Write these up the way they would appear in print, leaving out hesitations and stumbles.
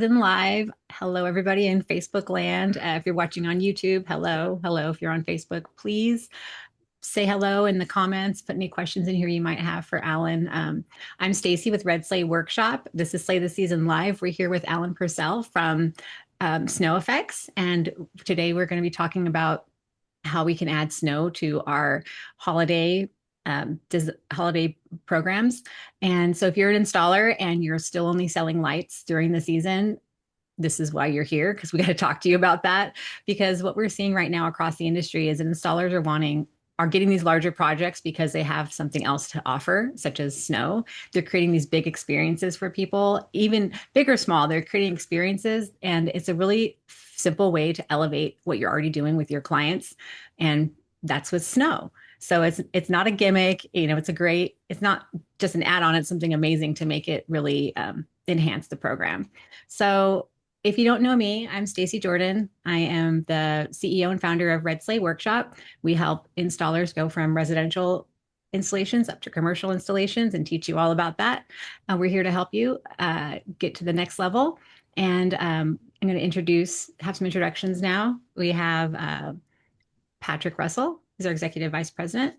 Then live. Hello, everybody in Facebook land. If you're watching on YouTube, hello. Hello. If you're on Facebook, please say hello in the comments. Put any questions in here you might have for Alan. I'm Stacy with Red Sleigh Workshop. This is Sleigh the Season Live. We're here with Alan Pursell from Snow Effects. And today we're going to be talking about how we can add snow to our holiday programs. And so if you're an installer and you're still only selling lights during the season, this is why you're here, because we got to talk to you about that. Because what we're seeing right now across the industry is that installers are getting these larger projects because they have something else to offer, such as snow. They're creating these big experiences for people, even big or small. They're creating experiences, and it's a really simple way to elevate what you're already doing with your clients, and that's with snow. So it's not a gimmick, it's not just an add-on. It's something amazing to make it really enhance the program. So if you don't know me, I'm Stacy Jordan. I am the CEO and founder of Red Sleigh Workshop. We help installers go from residential installations up to commercial installations and teach you all about that. We're here to help you get to the next level. And I'm going to have some introductions now. We have Patrick Russell, who's our executive vice president,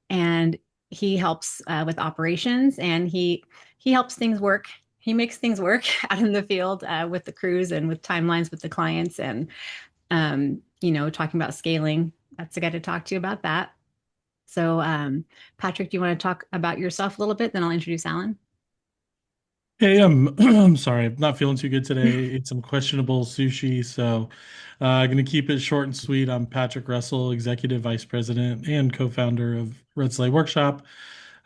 and he helps with operations, and he helps things work. He makes things work out in the field with the crews and with timelines with the clients, and talking about scaling. That's the guy to talk to about that. So, Patrick, do you want to talk about yourself a little bit? Then I'll introduce Alan. Hey, I'm sorry, I'm not feeling too good today. Ate some questionable sushi, so I'm gonna keep it short and sweet. I'm Patrick Russell, Executive Vice President and co-founder of Red Sleigh Workshop.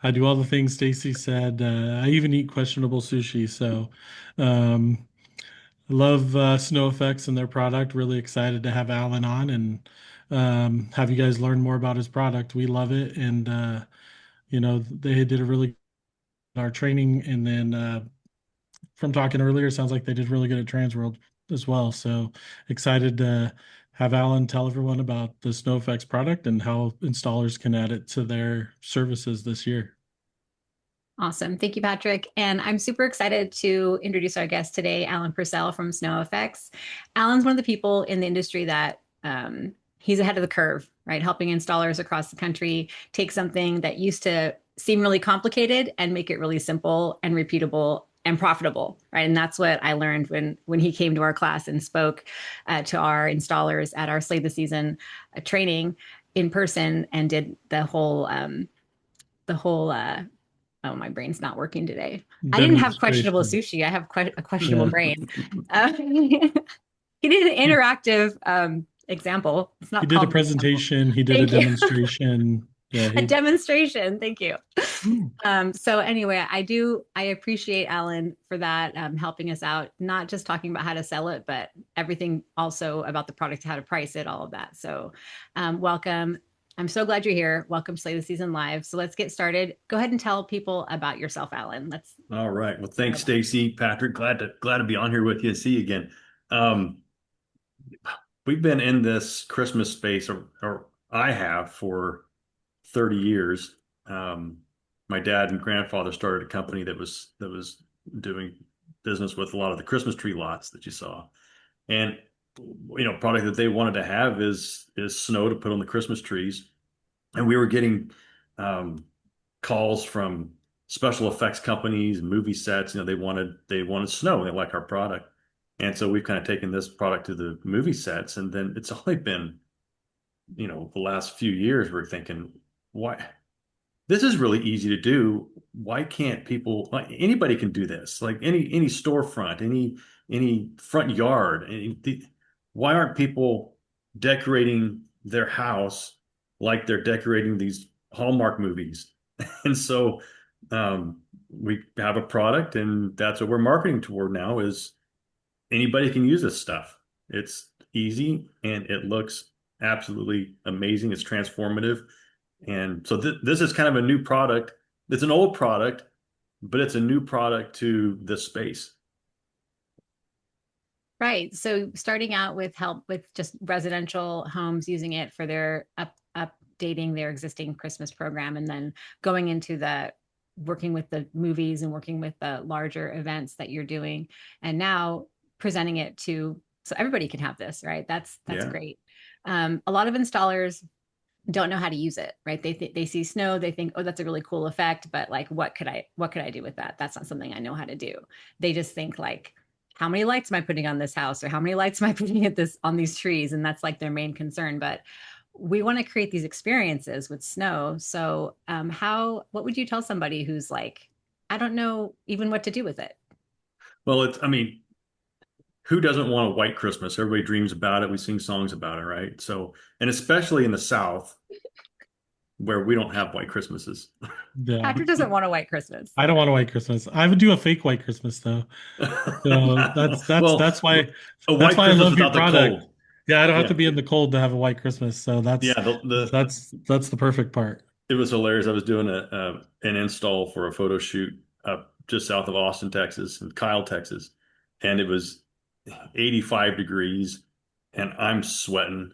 I do all the things Stacy said. I even eat questionable sushi, so um, I love Snow Effects and their product. Really excited to have Alan on and have you guys learn more about his product. We love it, and they did a really our training, and then from talking earlier, it sounds like they did really good at Transworld as well. So excited to have Alan tell everyone about the SnowFX product and how installers can add it to their services this year. Awesome. Thank you, Patrick. And I'm super excited to introduce our guest today, Alan Purcell from Snow Effects. Alan's one of the people in the industry that he's ahead of the curve, right? Helping installers across the country take something that used to seem really complicated and make it really simple and repeatable and profitable, right? And that's what I learned when he came to our class and spoke to our installers at our Slay the Season training in person and did the whole oh, my brain's not working today. I didn't have questionable Demonstration. sushi. I have a questionable Yeah. brain. He did an interactive example. It's He not did a called an example. presentation, he did a Thank you. demonstration. Yeah, A he demonstration. Thank you. Hmm. So anyway, I appreciate Alan for that, helping us out, not just talking about how to sell it, but everything also about the product, how to price it, all of that. So welcome. I'm so glad you're here. Welcome to Slay the Season Live. So let's get started. Go ahead and tell people about yourself, Alan. Let's All right. Well, thanks, Stacy, Patrick. Glad to be on here with you. See you again. Um, we've been in this Christmas space, or I have for 30 years. Um, my dad and grandfather started a company that was doing business with a lot of the Christmas tree lots that you saw, and product that they wanted to have is snow to put on the Christmas trees, and we were getting um, calls from special effects companies, movie sets. They wanted snow. They like our product, and so we've kind of taken this product to the movie sets. And then it's only been the last few years we're thinking, why this is really easy to do. Why can't people, like anybody can do this? Like any storefront, any front yard. Why aren't people decorating their house like they're decorating these Hallmark movies? And so we have a product, and that's what we're marketing toward now is anybody can use this stuff. It's easy and it looks absolutely amazing. It's transformative. And so this is kind of a new product. It's an old product, but it's a new product to this space. Right. So starting out with help with just residential homes using it for their updating their existing Christmas program, and then going into the working with the movies and working with the larger events that you're doing. And now presenting it to so everybody can have this, right? That's Yeah. great. A lot of installers don't know how to use it, right? They see snow, they think, oh, that's a really cool effect, but like, what could I do with that? That's not something I know how to do. They just think like, how many lights am I putting on this house, or how many lights am I putting at this on these trees? And that's like their main concern. But we want to create these experiences with snow. So, what would you tell somebody who's like, I don't know even what to do with it? Well, I mean, who doesn't want a white Christmas? Everybody dreams about it. We sing songs about it, right? So, and especially in the South where we don't have white Christmases. Yeah. Patrick doesn't want a white Christmas. I don't want a white Christmas. I would do a fake white Christmas though. So Well, a that's white why I Christmas love your without the product. cold. Yeah, I don't have Yeah. to be in the cold to have a white Christmas. So Yeah. that's the perfect part. It was hilarious. I was doing an install for a photo shoot up just south of Austin, Texas, and Kyle, Texas, and it was 85 degrees, and I'm sweating,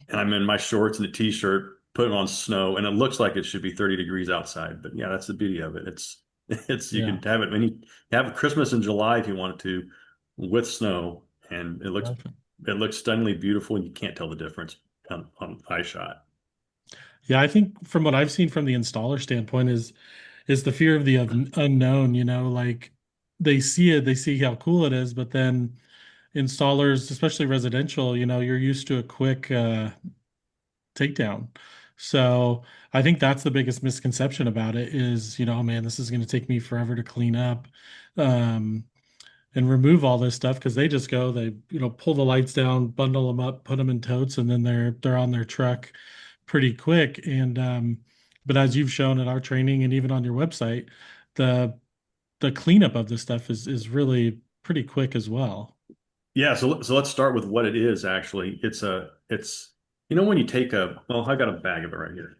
and I'm in my shorts and a t-shirt, putting on snow, and it looks like it should be 30 degrees outside. But yeah, that's the beauty of it. It's you Yeah. can have it when you have Christmas in July if you wanted to, with snow, and it looks stunningly beautiful, and you can't tell the difference on eye shot. Yeah, I think from what I've seen from the installer standpoint is the fear of the unknown, like they see it, they see how cool it is, but then installers, especially residential, you're used to a quick takedown. So I think that's the biggest misconception about it is, oh man, this is going to take me forever to clean up. Um, and remove all this stuff because they just go, they, pull the lights down, bundle them up, put them in totes, and then they're on their truck pretty quick. And but as you've shown at our training and even on your website, the the cleanup of this stuff is really pretty quick as well. Yeah, so let's start with what it is actually. It's when you take I got a bag of it right here.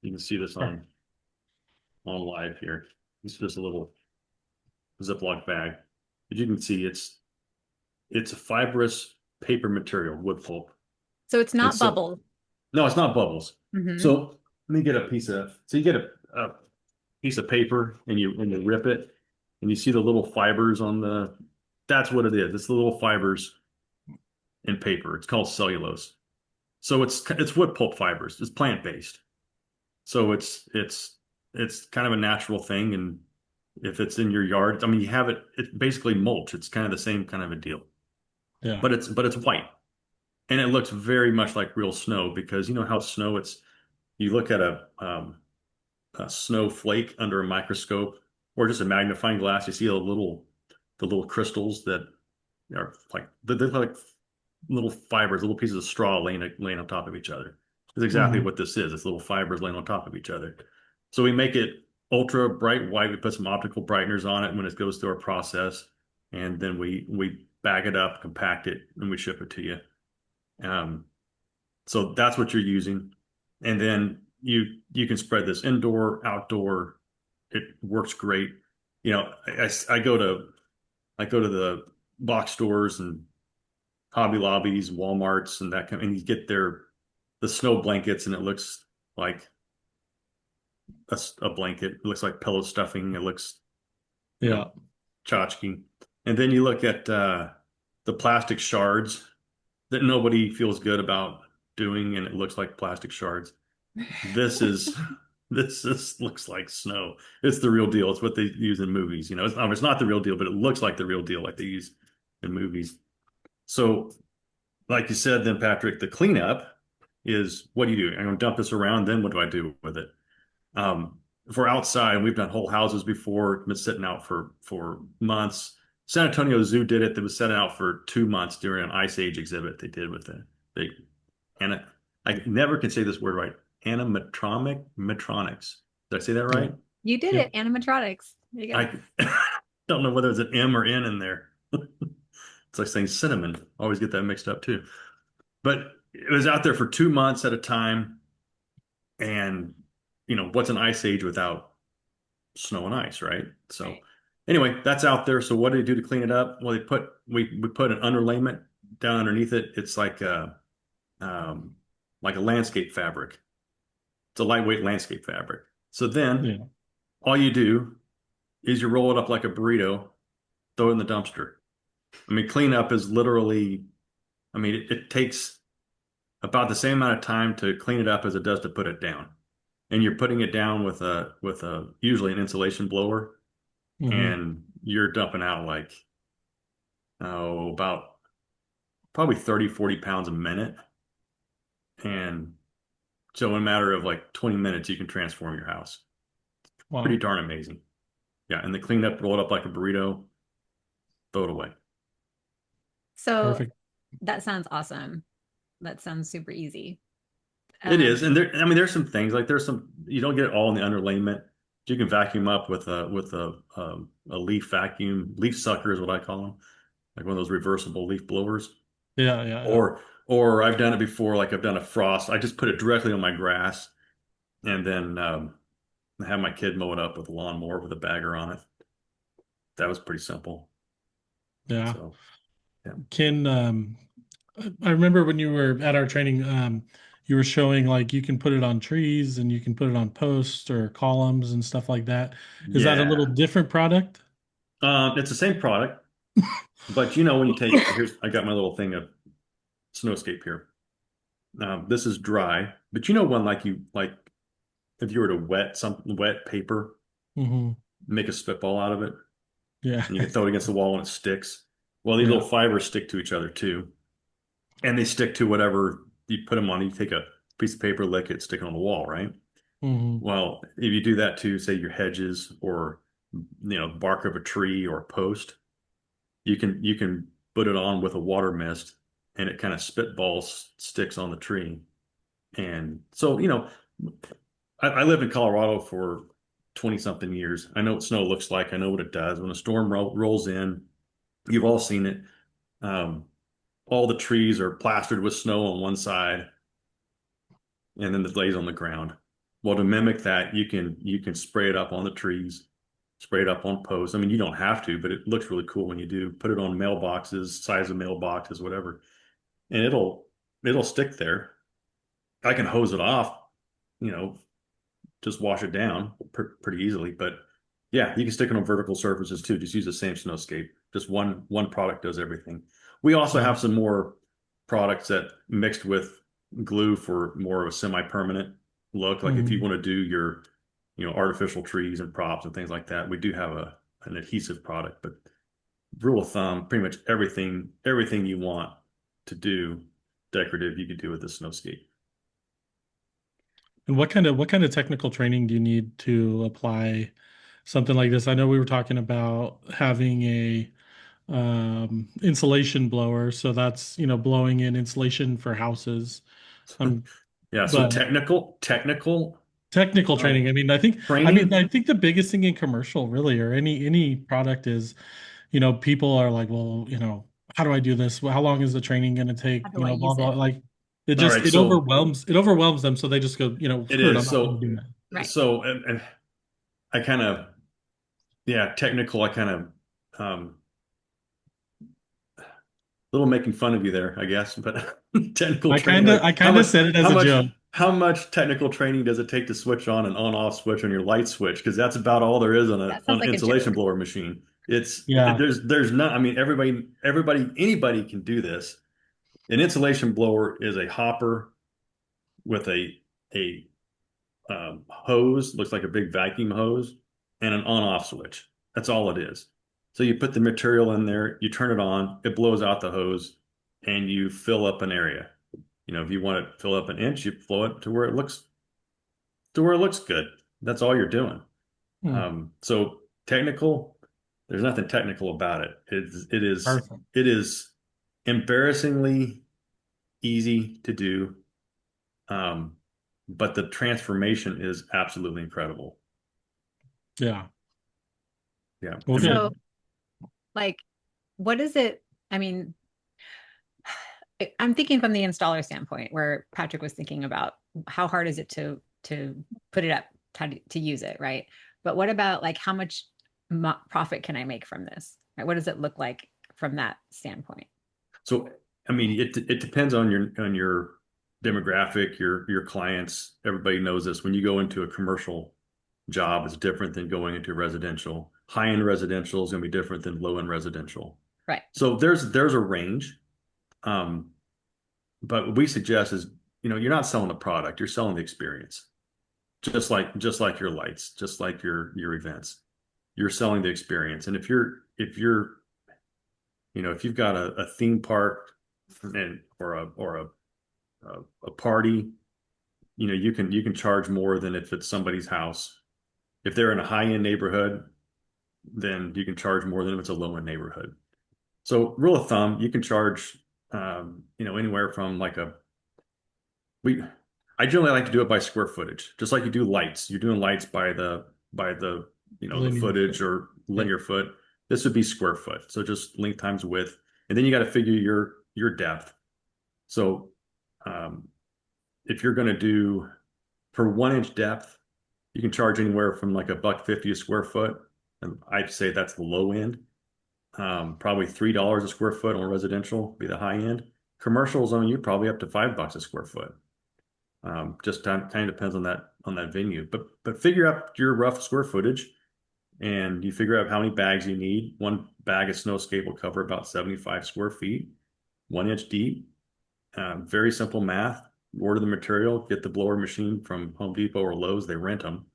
You can see this Sure. on live here. It's just a little Ziploc bag. But you can see it's a fibrous paper material, wood pulp. So it's And not so bubble. no, it's not bubbles. Hmm. So let me get a piece of so you get a piece of paper and you rip it and you see the little fibers on the that's what it is. It's the little fibers in paper. It's called cellulose. So it's wood pulp fibers. It's plant based. So it's kind of a natural thing. And if it's in your yard, I mean, you have it. It's basically mulch. It's kind of the same kind of a deal. Yeah. But it's white, and it looks very much like real snow because you know how snow. It's you look at a snowflake under a microscope or just a magnifying glass. You see the little crystals that are like they're like little fibers, little pieces of straw laying on top of each other. That's exactly Hmm. what this is. It's little fibers laying on top of each other. So we make it ultra bright white. We put some optical brighteners on it when it goes through our process, and then we bag it up, compact it, and we ship it to you. Um, so that's what you're using, and then you can spread this indoor, outdoor. It works great. I go to the box stores and Hobby Lobbies, Walmarts, and and you get the snow blankets, and it looks like a blanket. It looks like pillow stuffing. It looks, you know, Yeah. tchotchke. And then you look at the plastic shards that nobody feels good about doing, and it looks like plastic shards. This is this looks like snow. It's the real deal. It's what they use in movies. It's not the real deal, but it looks like the real deal, like they use in movies. So like you said, then Patrick, the cleanup is what do you do? I'm going to dump this around. Then what do I do with it? For outside, we've done whole houses before, been sitting out for months. San Antonio Zoo did it. They was sitting out for 2 months during an Ice Age exhibit they did with it. And I never can say this word right. Animatronics. Did I say that Yeah. right? You did Yep. it, animatronics. There you go. I don't know whether it's an M or N in there. It's like saying cinnamon. Always get that mixed up too. But it was out there for 2 months at a time. And, what's an ice age without snow and ice, right? So Right. anyway, that's out there. So what do they do to clean it up? Well, we put an underlayment down underneath it. It's like a landscape fabric. It's a lightweight landscape fabric. So then Yeah. all you do is you roll it up like a burrito, throw it in the dumpster. I mean, cleanup is literally, I mean, it takes about the same amount of time to clean it up as it does to put it down. And you're putting it down with a usually an insulation blower, Hmm. and you're dumping out like, oh, about probably 30, 40 pounds a minute. And so in a matter of like 20 minutes, you can transform your house. Pretty Wow. darn amazing. Yeah, and the cleanup, roll it up like a burrito, throw it away. So Perfect. that sounds awesome. That sounds super easy. It is, Um, and there. I mean, there's some things like there's some you don't get it all in the underlayment. You can vacuum up with a leaf vacuum, leaf sucker is what I call them, like one of those reversible leaf blowers. Yeah, yeah, yeah. Or I've done it before, like I've done a frost. I just put it directly on my grass, and then have my kid mow it up with a lawnmower with a bagger on it. That was pretty simple. Yeah. So yeah, Can I remember when you were at our training, you were showing like you can put it on trees and you can put it on posts or columns and stuff like that. Is that a little yeah. different product? It's the same product, but you know when you take here's I got my little thing of snowscape here. This is dry, but you know when like if you were to wet paper, Hmm. make a spitball out of it, Yeah. and you can throw it against the wall and it sticks. Well, these Yeah. little fibers stick to each other too, and they stick to whatever you put them on. You take a piece of paper, lick it, stick it on the wall, right? Hmm. Well, if you do that to, say, your hedges or bark of a tree or a post, you can put it on with a water mist, and it kind of spitballs sticks on the tree. And so, I lived in Colorado for 20 something years. I know what snow looks like. I know what it does. When a storm rolls in, you've all seen it. Um, all the trees are plastered with snow on one side, and then it lays on the ground. Well, to mimic that, you can spray it up on the trees, spray it up on posts. I mean, you don't have to, but it looks really cool when you do. Put it on mailboxes, size of mailboxes, whatever, and it'll stick there. I can hose it off, you know, just wash it down pretty easily. But yeah, you can stick it on vertical surfaces too. Just use the same snowscape. Just one product does everything. We also Yeah. have some more products that mixed with glue for more of a semi-permanent look. Like if you Hmm. want to do your, artificial trees and props and things like that, we do have an adhesive product. But rule of thumb, pretty much everything you want to do decorative, you could do with the snowscape. And what kind of technical training do you need to apply something like this? I know we were talking about having a insulation blower, so that's blowing in insulation for houses. Um, Yeah, so but technical technical uh, training. I mean, I think I mean training. I think the biggest thing in commercial really or any product is, people are like, well, how do I do this? Well, how long is the training going to take? how do I Blah use blah. it? Like it All just right, so it overwhelms them, so they just go, it screw it, I'm is. not going So to do that. Right. so and I kind of yeah, technical. I kind of little making fun of you there, I guess. But technical I training, kind of like I kind of said it as a joke. how much technical training does it take to switch on an on-off switch on your light switch? Because that's about all there is on a That on sounds an like a insulation joke. blower machine. Yeah. There's not. I mean, anybody can do this. An insulation blower is a hopper with a hose, looks like a big vacuum hose, and an on-off switch. That's all it is. So you put the material in there, you turn it on, it blows out the hose, and you fill up an area. If you want to fill up an inch, you flow it to where it looks good. That's all you're doing. Hmm. So technical, there's nothing technical about it. Perfect. It is embarrassingly easy to do. Um, but the transformation is absolutely incredible. Yeah. Yeah. Well, I mean, So, good. like, what is it? I mean, I'm thinking from the installer standpoint, where Patrick was thinking about how hard is it to put it up, to use it, right? But what about like how much profit can I make from this? Right? What does it look like from that standpoint? so I mean, it depends on your demographic, your clients. Everybody knows this. When you go into a commercial job, it's different than going into residential. High-end residential is going to be different than low-end residential. Right. So there's a range. Um, but what we suggest is, you're not selling the product, you're selling the experience. Just like your lights, just like your events. You're selling the experience. And if you've got a theme park or a party, you can charge more than if it's somebody's house. If they're in a high-end neighborhood, then you can charge more than if it's a low-end neighborhood. So rule of thumb, you can charge anywhere from like a we I generally like to do it by square footage, just like you do lights. You're doing lights by the Linear footage foot. or Yep. linear foot. This would be square foot. So just length times width. And then you got to figure your depth. So um, if you're going to do for 1 inch depth, you can charge anywhere from like $1.50 a square foot. And I'd say that's the low end. Probably $3 a square foot on residential be the high end. Commercials on you probably up to $5 a square foot. Just kind of depends on that venue. But figure out your rough square footage, and you figure out how many bags you need. One bag of snowscape will cover about 75 square feet, 1 inch deep. Very simple math. Order the material, get the blower machine from Home Depot or Lowe's. They rent them,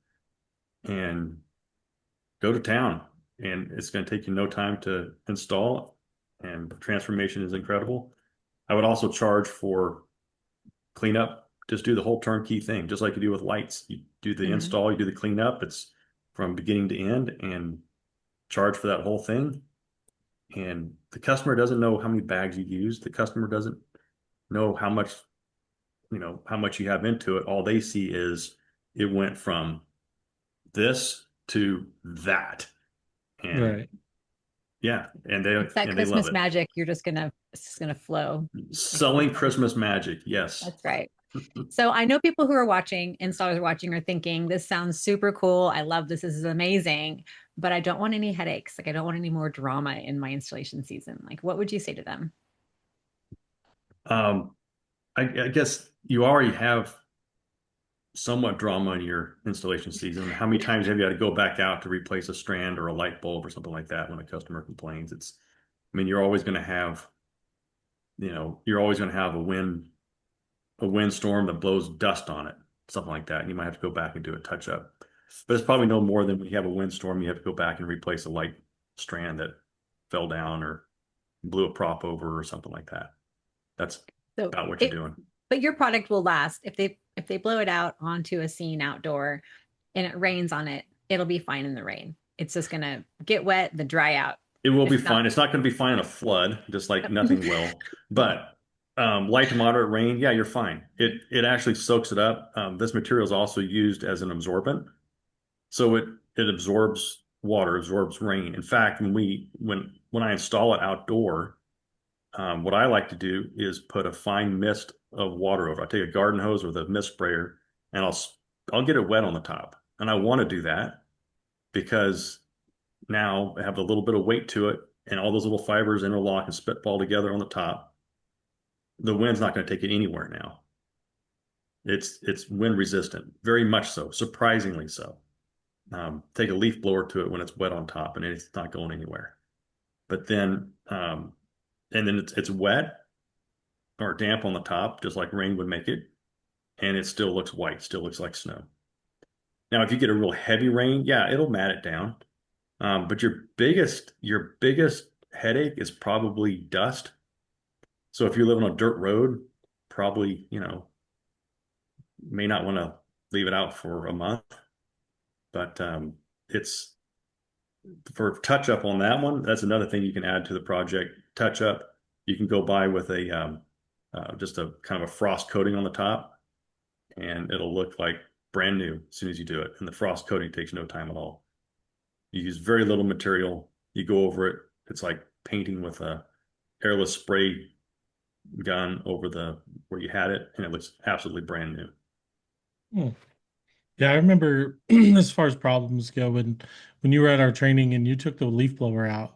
and go to town. And it's going to take you no time to install, and the transformation is incredible. I would also charge for cleanup. Just do the whole turnkey thing, just like you do with lights. You do the Mhm. install, you do the cleanup. It's from beginning to end, and charge for that whole thing. And the customer doesn't know how many bags you use. The customer doesn't know how much you have into it. All they see is it went from this to that. And Right. yeah, and they It's that and they love Christmas it. magic. It's just gonna flow. Like you Selling said. Christmas magic. Yes. That's right. So I know people who are watching, installers are watching, are thinking, this sounds super cool. I love this. This is amazing. But I don't want any headaches. Like I don't want any more drama in my installation season. Like, what would you say to them? Um, I guess you already have somewhat drama in your installation season. How many times have you had to go back out to replace a strand or a light bulb or something like that when a customer complains? I mean, you're always going to have a windstorm that blows dust on it, something like that. And you might have to go back and do a touch up. But it's probably no more than when you have a windstorm, you have to go back and replace a light strand that fell down or blew a prop over or something like that. That's So about what you're it, doing. but your product will last if they blow it out onto a scene outdoor and it rains on it, it'll be fine in the rain. It's just gonna get wet, then dry out. It will be It's not. fine. It's not going to be fine in a flood, just like nothing will. But light to moderate rain, yeah, you're fine. It actually soaks it up. This material is also used as an absorbent, so it absorbs water, absorbs rain. In fact, when I install it outdoor, what I like to do is put a fine mist of water over. I take a garden hose with a mist sprayer, and I'll get it wet on the top. And I want to do that because now I have a little bit of weight to it, and all those little fibers interlock and spitball together on the top. The wind's not going to take it anywhere now. It's wind resistant, very much so, surprisingly so. Take a leaf blower to it when it's wet on top, and it's not going anywhere. But then it's wet or damp on the top, just like rain would make it, and it still looks white, still looks like snow. Now, if you get a real heavy rain, yeah, it'll mat it down. But your biggest headache is probably dust. So if you live on a dirt road, probably, may not want to leave it out for a month. But it's for touch up on that one. That's another thing you can add to the project. Touch up, you can go by with just a kind of a frost coating on the top, and it'll look like brand new as soon as you do it. And the frost coating takes no time at all. You use very little material. You go over it. It's like painting with a airless spray gun over the where you had it, and it looks absolutely brand new. Hmm. Yeah, I remember as far as problems go, when you were at our training and you took the leaf blower out,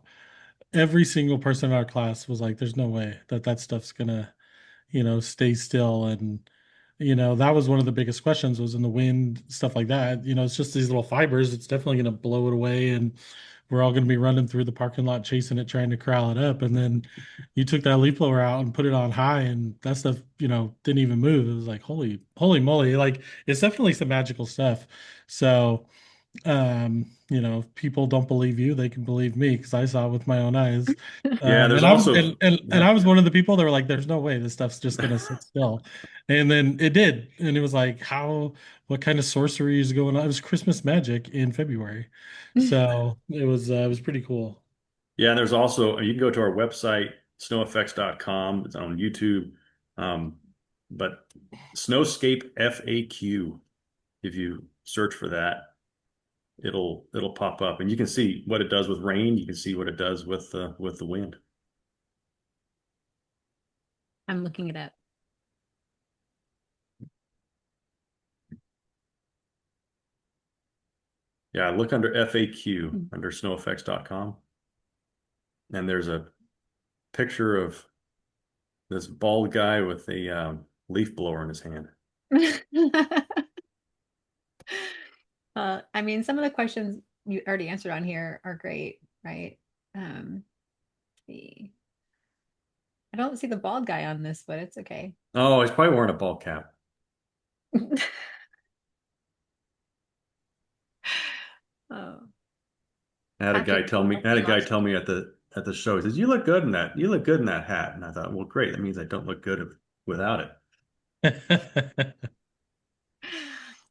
every single person in our class was like, "There's no way that that stuff's gonna, stay still." And that was one of the biggest questions was in the wind, stuff like that. It's just these little fibers. It's definitely gonna blow it away. And we're all going to be running through the parking lot chasing it, trying to corral it up. And then you took that leaf blower out and put it on high, and that stuff, didn't even move. It was like, holy moly. Like, it's definitely some magical stuff. So, if people don't believe you, they can believe me because I saw it with my own eyes. Yeah, there's And I was also and yeah. I was one of the people that were like, "There's no way this stuff's just gonna sit still," and then it did, and it was like, "How? What kind of sorcery is going on?" It was Christmas magic in February, so it was pretty cool. Yeah, and there's also you can go to our website, snoweffects.com. It's on YouTube. Um, but Snowscape FAQ, if you search for that, it'll pop up and you can see what it does with rain, you can see what it does with the wind. I'm looking it up. Yeah, look under FAQ Hmm. under snoweffects.com, and there's a picture of this bald guy with a leaf blower in his hand. I mean, some of the questions you already answered on here are great, right? Let's see. I don't see the bald guy on this, but it's okay. Oh, he's probably wearing a ball cap. Oh, I had a guy Patrick, tell me, I had a being guy on. tell me at the show, he says, "You look good in that. You look good in that hat." And I thought, well, great. That means I don't look good without it.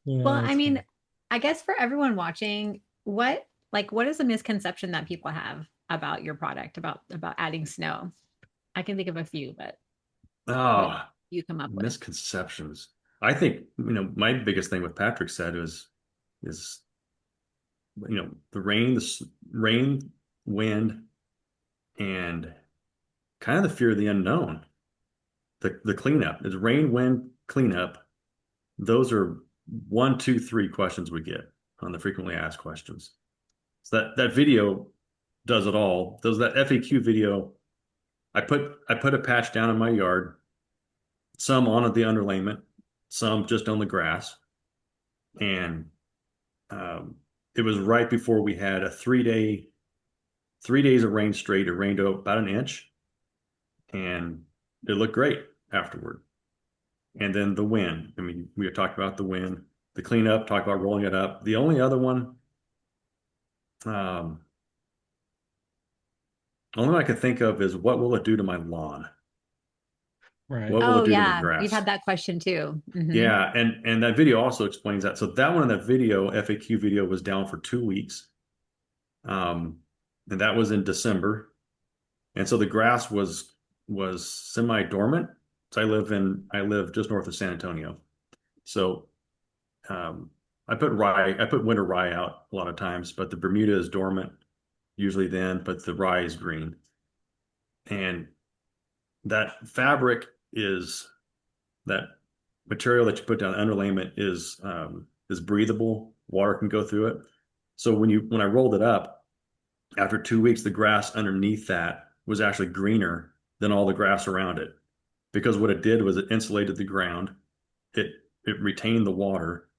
Well, Yeah, I that's mean, funny. I guess for everyone watching, what is a misconception that people have about your product, about adding snow? I can think of a few, but what did Oh, you come up with? misconceptions. I think, my biggest thing with Patrick said is, the rain, wind, and kind of the fear of the unknown. The cleanup is rain, wind, cleanup. Those are one, two, three questions we get on the frequently asked questions. So that video does it all. Does that FAQ video? I put a patch down in my yard, some on the underlayment, some just on the grass, and um, it was right before we had a 3 days of rain straight. It rained about an inch, and it looked great afterward. And then the wind. I mean, we had talked about the wind, the cleanup, talked about rolling it up. The only other one, um, only one I could think of is what will it do to my lawn? Right. What will it Oh do to my yeah, we've grass? had that question too. Yeah, and that video also explains that. So that one in that video, FAQ video, was down for 2 weeks. Um, and that was in December. And so the grass was semi-dormant. So I live just north of San Antonio. So um, I put winter rye out a lot of times, but the Bermuda is dormant usually then, but the rye is green. And that fabric is that material that you put down underlayment is breathable. Water can go through it. So when I rolled it up, after 2 weeks, the grass underneath that was actually greener than all the grass around it. Because what it did was it insulated the ground, it retained the water,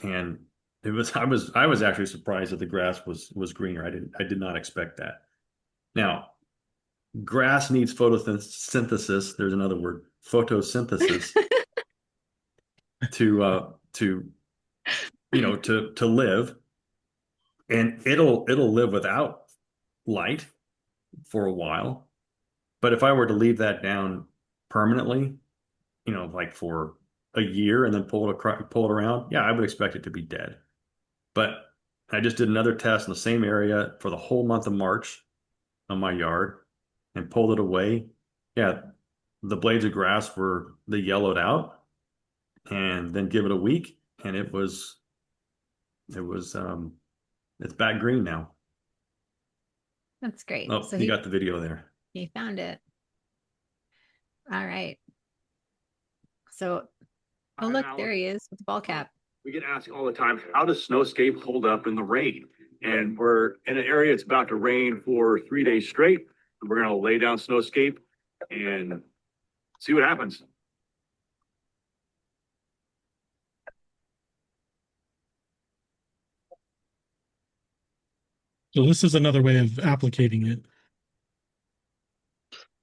and I was actually surprised that the grass was greener. I did not expect that. Now, grass needs photosynthesis. There's another word, photosynthesis, to to live, and it'll live without light for a while. But if I were to leave that down permanently, like for a year and then pull it around, yeah, I would expect it to be dead. But I just did another test in the same area for the whole month of March on my yard and pulled it away. Yeah, the blades of grass they yellowed out, and then give it a week and it was it's back green now. That's great. Oh, So you he got the video there. he found it. All right. So, oh Hi, look, there Alex. he is with the ball Uh, cap. We get asked all the time, how does snowscape hold up in the rain? And we're in an area it's about to rain for 3 days straight. We're going to lay down snowscape and see what happens. So this is another way of applicating it.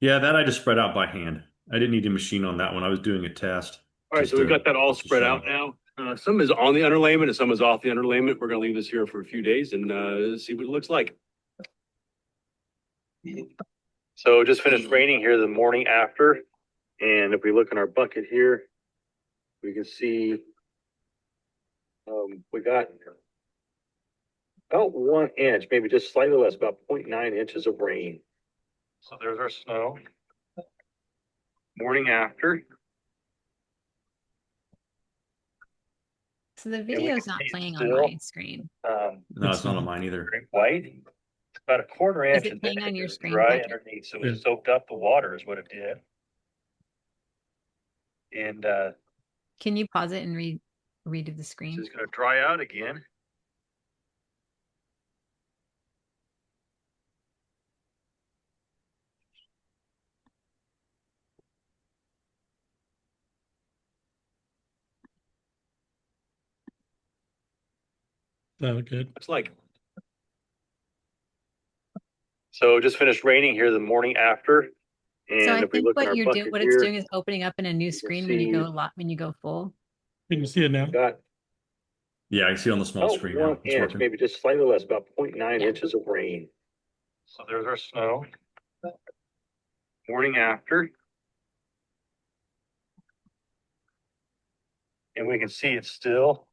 Yeah, that I just spread out by hand. I didn't need a machine on that one. I was doing a test. All right, so we've got that all spread out now. Some is on the underlayment and some is off the underlayment. We're gonna leave this here for a few days and see what it looks like. So it just finished raining here the morning after. And if we look in our bucket here, we can see we got about 1 inch, maybe just slightly less, about 0.9 inches of rain. So there's our snow. Morning after. So the video is not playing on still, my screen. No, it's not on mine either. Very white. About a quarter inch. Is it playing on your screen, dry Patrick? underneath, so it soaked up the water is what it did. And Can you pause it and redo the screen? it's gonna dry out again. That was good. It's like. So it just finished raining here the morning after. And So I if we think look in what our you're bucket doing, what here, it's doing is opening up in a new screen when you go when you go full. Can you see it now? got Yeah, I see on the small about screen now. 1 It's inch, working. maybe just slightly less, about 0.9 Yeah. inches of rain. So there's our snow. Morning after. And we can see it's still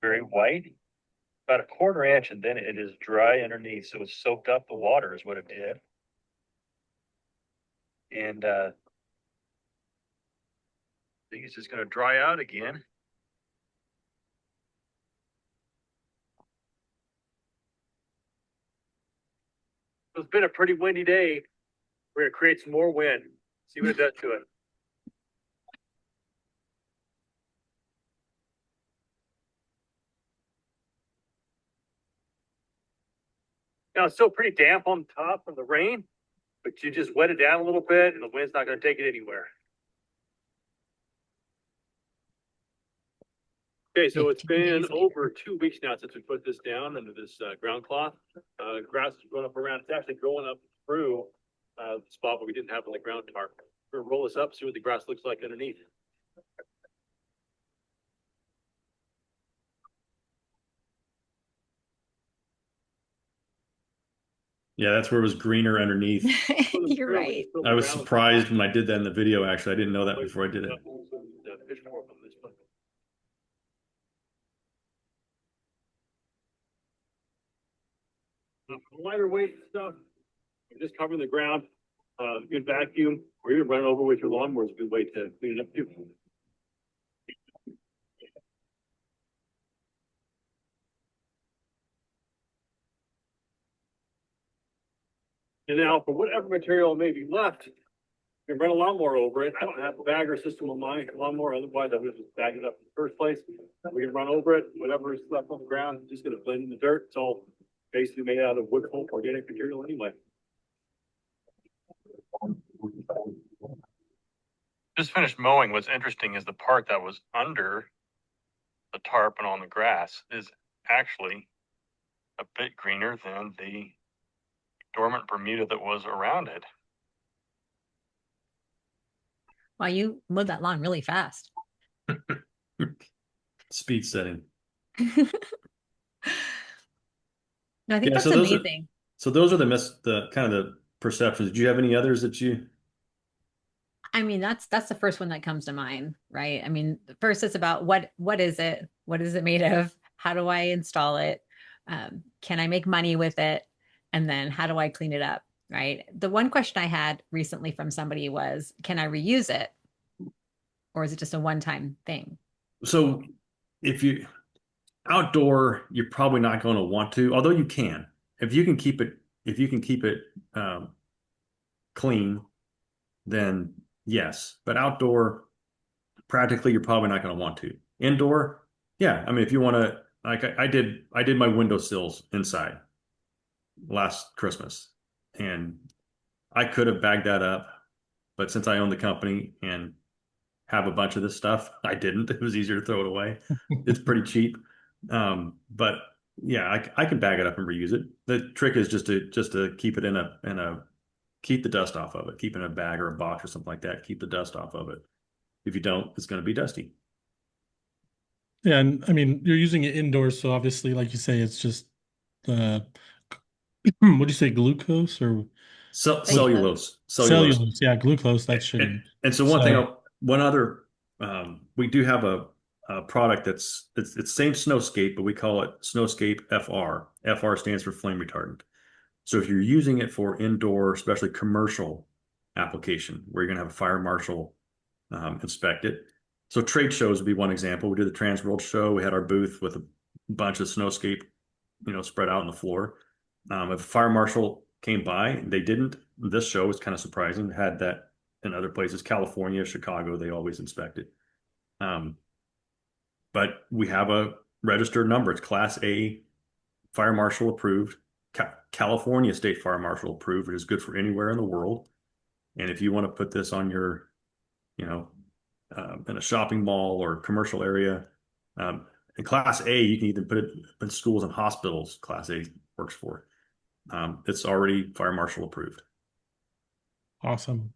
very white. About a quarter inch, and then it is dry underneath, so it's soaked up the water is what it did. And I think it's just gonna dry out again. It's been a pretty windy day. We're gonna create some more wind, see what it does to it. Now it's still pretty damp on top from the rain, but you just wet it down a little bit and the wind's not gonna take it anywhere. Okay, so it's 15 been days later. over 2 weeks now since we put this down under this ground cloth. Grass is growing up around, it's actually growing up through the spot where we didn't have on the ground tarp. We're gonna roll this up, see what the grass looks like underneath. Yeah, that's where it was greener underneath. You're right. I was surprised when I did that in the video, actually. I didn't know that before I did it. Lighter weight stuff, just covering the ground, good vacuum, or even run over with your lawnmower is a good way to clean it up too. And now for whatever material may be left, you can run a lawnmower over it. I don't have a bagger system on my lawnmower, otherwise I would just bag it up in the first place. We can run over it, whatever is left on the ground, just gonna blend in the dirt. It's all basically made out of wood pulp organic material anyway. Just finished mowing. What's interesting is the part that was under the tarp and on the grass is actually a bit greener than the dormant Bermuda that was around it. Wow, you mowed that lawn really fast. Speed setting. No, I think Yeah, that's so those are amazing. the kind of the perceptions. Do you have any others that you? I mean, that's the first one that comes to mind, right? I mean, first it's about what is it? What is it made of? How do I install it? Can I make money with it? And then how do I clean it up? Right. The one question I had recently from somebody was, can I reuse it? Or is it just a one-time thing? So if you outdoor, you're probably not going to want to, although you can. If you can keep it clean, then yes. But outdoor, practically, you're probably not going to want to. Indoor, yeah. I mean, if you want to, like I did my windowsills inside last Christmas, and I could have bagged that up, but since I own the company and have a bunch of this stuff, I didn't. It was easier to throw it away. It's pretty cheap. But Yeah, I can bag it up and reuse it. The trick is just to keep it in a keep the dust off of it. Keep it in a bag or a box or something like that. Keep the dust off of it. If you don't, it's going to be dusty. Yeah, and I mean you're using it indoors, so obviously, like you say, it's just uh, what do you say, glucose or what Cellulose. cellulose? Yeah, glucose. That's And, sugar. and so one thing, So one other, we do have a product it's same Snowscape, but we call it Snowscape FR. FR stands for flame retardant. So if you're using it for indoor, especially commercial application, where you're going to have a fire marshal inspect it. So trade shows would be one example. We did the Trans World Show. We had our booth with a bunch of Snowscape, spread out on the floor. If a fire marshal came by, they didn't. This show was kind of surprising. Had that in other places, California, Chicago, they always inspect it. Um, but we have a registered number. It's Class A, fire marshal approved, California State Fire Marshal approved. It is good for anywhere in the world. And if you want to put this on your, you know, in a shopping mall or commercial area, in Class A, you can even put it in schools and hospitals. Class A works for. It's already fire marshal approved. awesome.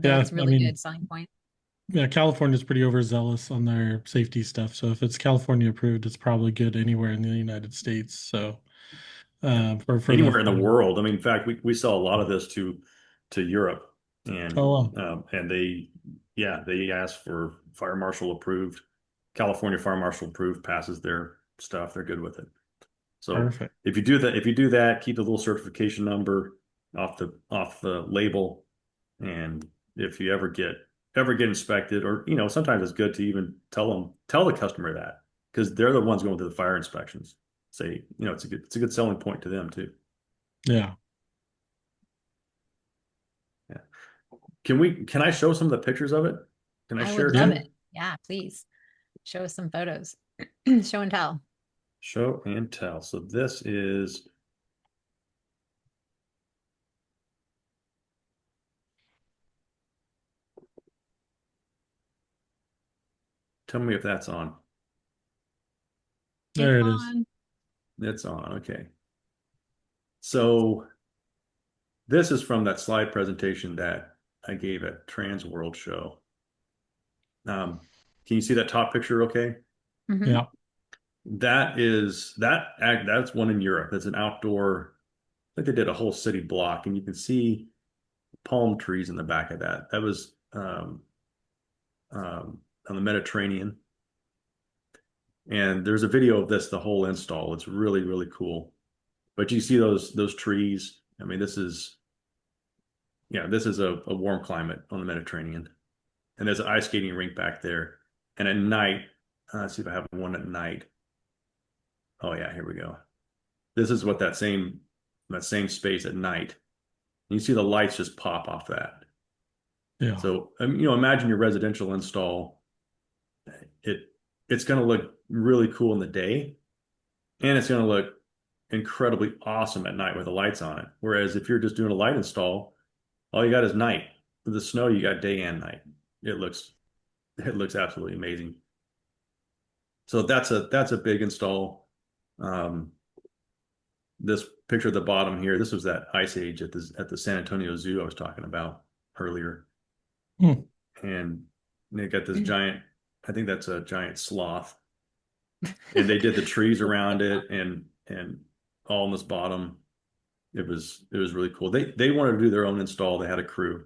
Yeah, That's I really mean, good selling point. yeah, California's pretty overzealous on their safety stuff. So if it's California approved, it's probably good anywhere in the United States. So Yeah. for the Anywhere in the world. I mean, in fact, we sell a lot of this to Europe, oh and well, they ask for fire marshal approved. California fire marshal approved passes their stuff. They're good with it. So perfect. if you do that, keep the little certification number off the label, and if you ever get inspected, or sometimes it's good to even tell the customer that, because they're the ones going to the fire inspections. Say, it's a good selling point to them too. Yeah. Yeah. Can I show some of the pictures of it? Can I I share would love Yeah. some? it. Yeah, please show us some photos. Show and tell. Show and tell. So this is, tell me if that's on. It's There it is. on. It's on. Okay. So this is from that slide presentation that I gave at Trans World Show. Can you see that top picture? Okay. Hmm. Yeah. That's one in Europe. That's an outdoor. I think they did a whole city block, and you can see palm trees in the back of that. That was on the Mediterranean. And there's a video of this, the whole install. It's really, really cool. But you see those trees. I mean, this is a warm climate on the Mediterranean. And there's an ice skating rink back there. And at night, let's see if I have one at night. Oh yeah, here we go. This is what that same space at night. And you see the lights just pop off that. Yeah. So imagine your residential install. It it's going to look really cool in the day, and it's going to look incredibly awesome at night with the lights on it. Whereas if you're just doing a light install, all you got is night. With the snow, you got day and night. It looks absolutely amazing. So that's a big install. Um, this picture at the bottom here, this was that ice age at the San Antonio Zoo I was talking about earlier. Hmm. And they got this giant, I think that's a giant sloth. And they did the trees around it and all in this bottom. It was really cool. They wanted to do their own install. They had a crew.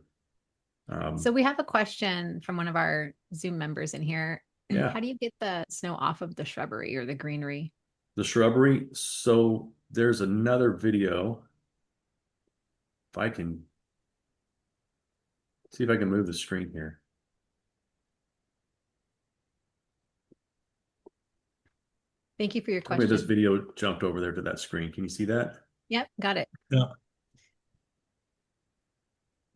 So we have a question from one of our Zoom members in here. Yeah, How do you get the snow off of the shrubbery or the greenery? the shrubbery. So there's another video. If I can see if I can move the screen here. Thank you for your Maybe this question. video jumped over there to that screen. Can you see that? Yep, got it. Yeah.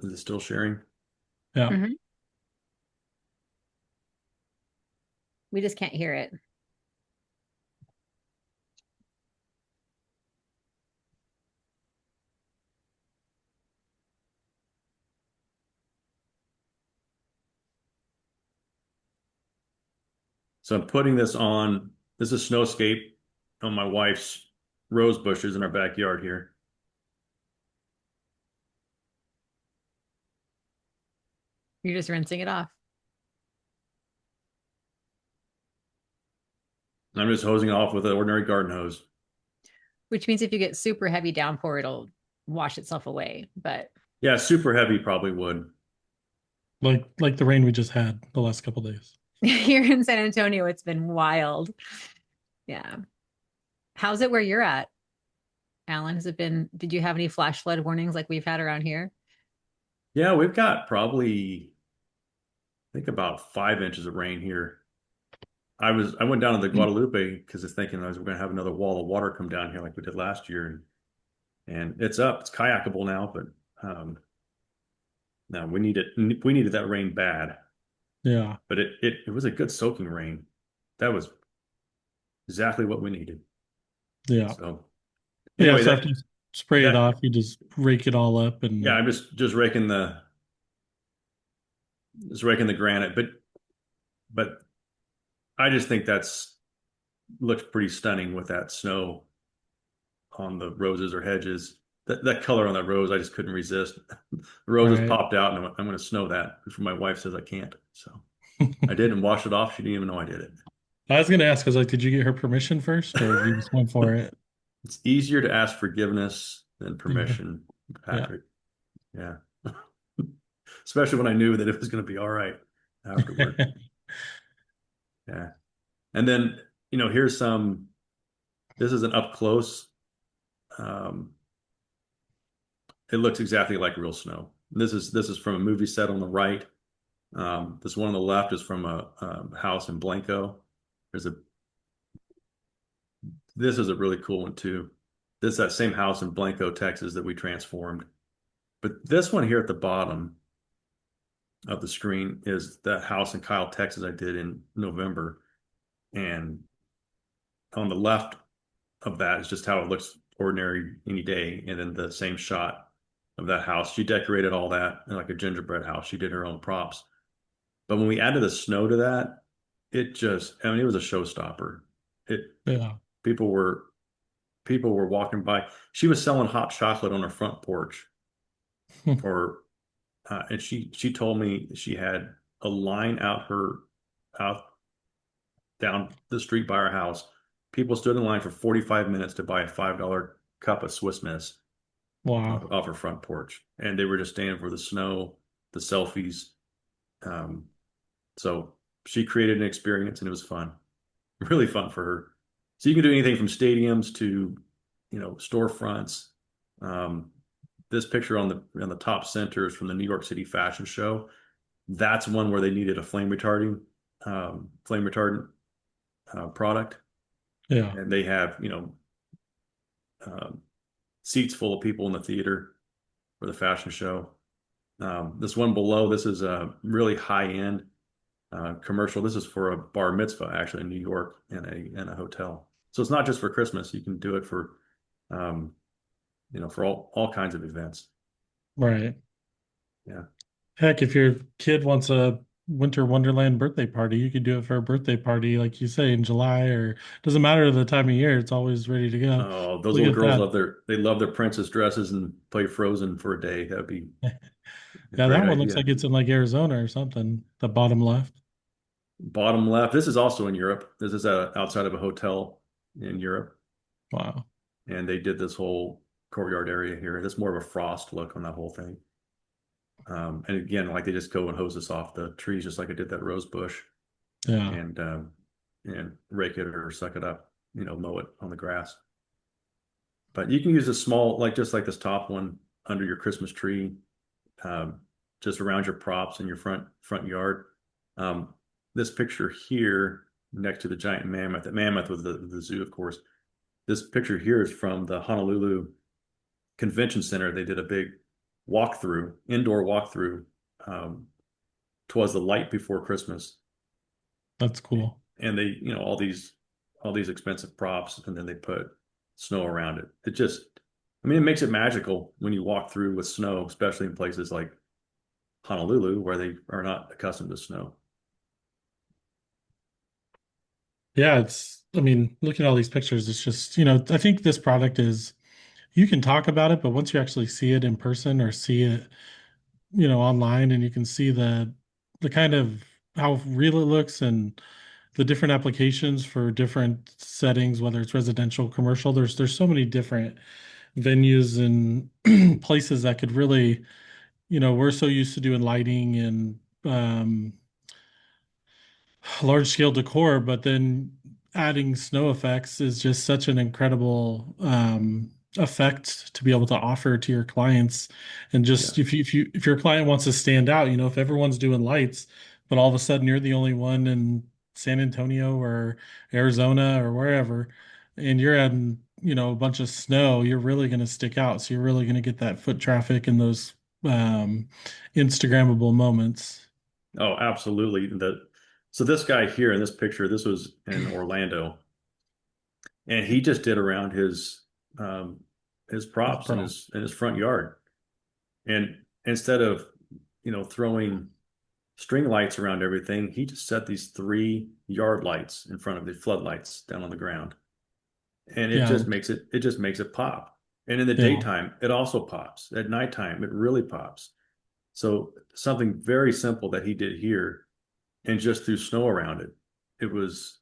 Is it still sharing? Yeah. Hmm. We just can't hear it. So I'm putting this on. This is Snowscape. on my wife's rose bushes in our backyard here. You're just rinsing it off. I'm just hosing off with an ordinary garden hose. Which means if you get super heavy downpour, it'll wash itself away. But Yeah, super heavy probably would. Like the rain we just had the last couple days. here in San Antonio, it's been wild. Yeah. How's it where you're at, Alan? Has it been, did you have any flash flood warnings like we've had around here? Yeah, we've got probably, I think about 5 inches of rain here. I went down to the Guadalupe because I was thinking we're going to have another wall of water come down here like we did last year, and it's up. It's kayakable now, but no, we needed that rain bad. Yeah. But it was a good soaking rain. That was exactly what we needed. Yeah. So Yeah. anyway, So after you spray it that off, you just rake it all up yeah, and I'm just raking the granite, but I just think looks pretty stunning with that snow on the roses or hedges. That color on that rose, I just couldn't resist. The roses right. popped out, and I'm going to snow that before my wife says I can't. So I did and washed it off. She didn't even know I did it. I was gonna ask, I was like, did you get her permission first, or you just went for it? It's easier to ask forgiveness than Yeah. permission, Yeah. Patrick. Yeah. Especially when I knew that it was going to be all right afterward. Yeah. And then, this is an up close. Um, it looks exactly like real snow. This is from a movie set on the right. This one on the left is from a house in Blanco. This is a really cool one too. This is that same house in Blanco, Texas that we transformed. But this one here at the bottom of the screen is that house in Kyle, Texas I did in November. And on the left of that is just how it looks ordinary any day. And then the same shot of that house. She decorated all that in like a gingerbread house. She did her own props. But when we added the snow to that, it was a showstopper. It Yeah. people were walking by. She was selling hot chocolate on her front porch for and she told me she had a line out down the street by her house. People stood in line for 45 minutes to buy a $5 cup of Swiss Miss Wow. off her front porch, and they were just standing for the snow, the selfies. So she created an experience, and it was fun, really fun for her. So you can do anything from stadiums to, storefronts. This picture on the top center is from the New York City Fashion Show. That's one where they needed a flame retardant product, Yeah. and they have seats full of people in the theater for the fashion show. This one below, this is a really high end commercial. This is for a bar mitzvah actually in New York in a hotel. So it's not just for Christmas. You can do it for for all kinds of events. Right. Yeah. Heck, if your kid wants a winter wonderland birthday party, you could do it for a birthday party, like you say, in July, or doesn't matter the time of year, it's always ready to go. Oh, those Look little at girls that. love their princess dresses and play Frozen for a day. That'd be a Yeah, great that one looks idea. like it's in like Arizona or something. The bottom left. Bottom left. This is also in Europe. This is outside of a hotel in Europe, Wow. and they did this whole courtyard area here. It's more of a frost look on that whole thing. And again, like they just go and hose this off the trees, just like I did that rose bush, Yeah. and rake it or suck it up, mow it on the grass. But you can use a small, just like this top one under your Christmas tree, just around your props in your front yard. This picture here next to the giant mammoth, the mammoth with the zoo, of course. This picture here is from the Honolulu Convention Center. They did a big indoor walkthrough. Twas the light before Christmas, That's cool. and they, all these expensive props, and then they put snow around it. It makes it magical when you walk through with snow, especially in places like Honolulu where they are not accustomed to snow. Yeah, I mean, looking at all these pictures, it's just, I think this product is, you can talk about it, but once you actually see it in person or see it, online, and you can see the kind of how real it looks and the different applications for different settings, whether it's residential, commercial, there's so many different venues and places that could really, we're so used to doing lighting and large scale decor, but then adding snow effects is just such an incredible effect to be able to offer to your clients. And Yeah. just if your client wants to stand out, if everyone's doing lights, but all of a sudden you're the only one in San Antonio or Arizona or wherever, and you're adding, a bunch of snow, you're really going to stick out. So you're really going to get that foot traffic and those um, Instagrammable moments. Oh, absolutely. So this guy here in this picture, this was in Orlando, and he just did around um, his That's props in pro. his front yard. And instead of, throwing string lights around everything, he just set these 3 yard lights in front of the floodlights down on the ground. And Yeah, it just makes it pop. And in the yeah. daytime, it also pops. At nighttime, it really pops. So something very simple that he did here and just threw snow around it. It was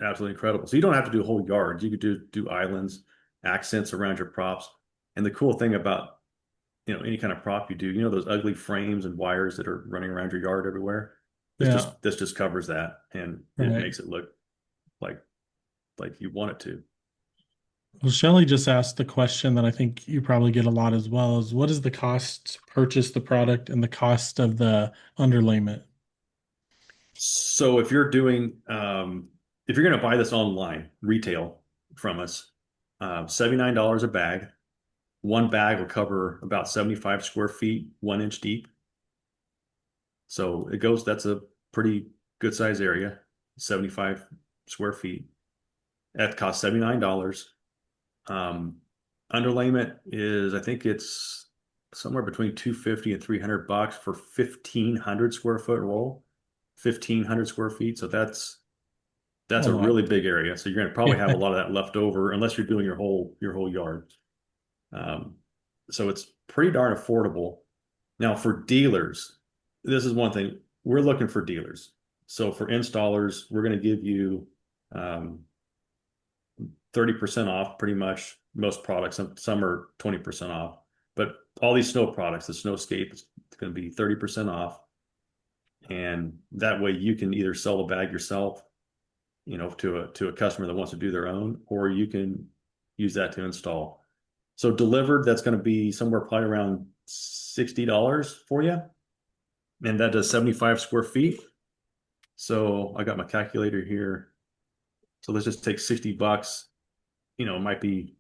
absolutely incredible. So you don't have to do whole yards. You could do islands, accents around your props. And the cool thing about, any kind of prop you do, those ugly frames and wires that are running around your yard everywhere. Yeah, This just covers that, and it right. makes it look like you want it to. Well, Shelly just asked the question that I think you probably get a lot as well is what is the cost to purchase the product and the cost of the underlayment? So if you're going to buy this online, retail from us, $79 a bag. One bag will cover about 75 square feet, 1 inch deep. So that's a pretty good size area, 75 square feet. That costs $79. Um, Underlayment is, I think it's somewhere between 250 and $300 for 1,500 square foot roll, 1,500 square feet. So A that's a lot. really big area. So you're going to probably have a Yeah. lot of that left over unless you're doing your whole yard. Um, so it's pretty darn affordable. Now for dealers, this is one thing we're looking for dealers. So for installers, we're going to give you um, 30% off pretty much most products. Some are 20% off, but all these snow products, the Snowscape is going to be 30% off. And that way you can either sell the bag yourself, to a customer that wants to do their own, or you can use that to install. So delivered, that's going to be somewhere probably around $60 for you. And that does 75 square feet. So I got my calculator here. So let's just take $60. It might be,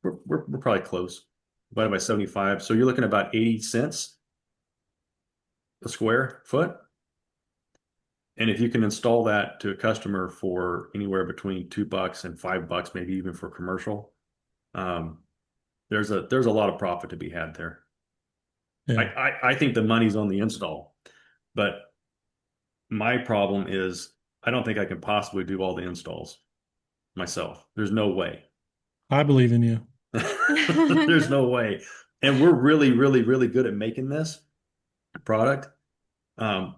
we're probably close. Divided by 75. So you're looking at about 80 cents a square foot. And if you can install that to a customer for anywhere between $2 and $5, maybe even for commercial, um, there's a lot of profit to be had there. Yeah. I think the money's on the install, but my problem is I don't think I can possibly do all the installs myself. There's no way. I believe in you. There's no way. And we're really, really, really good at making this product. Um,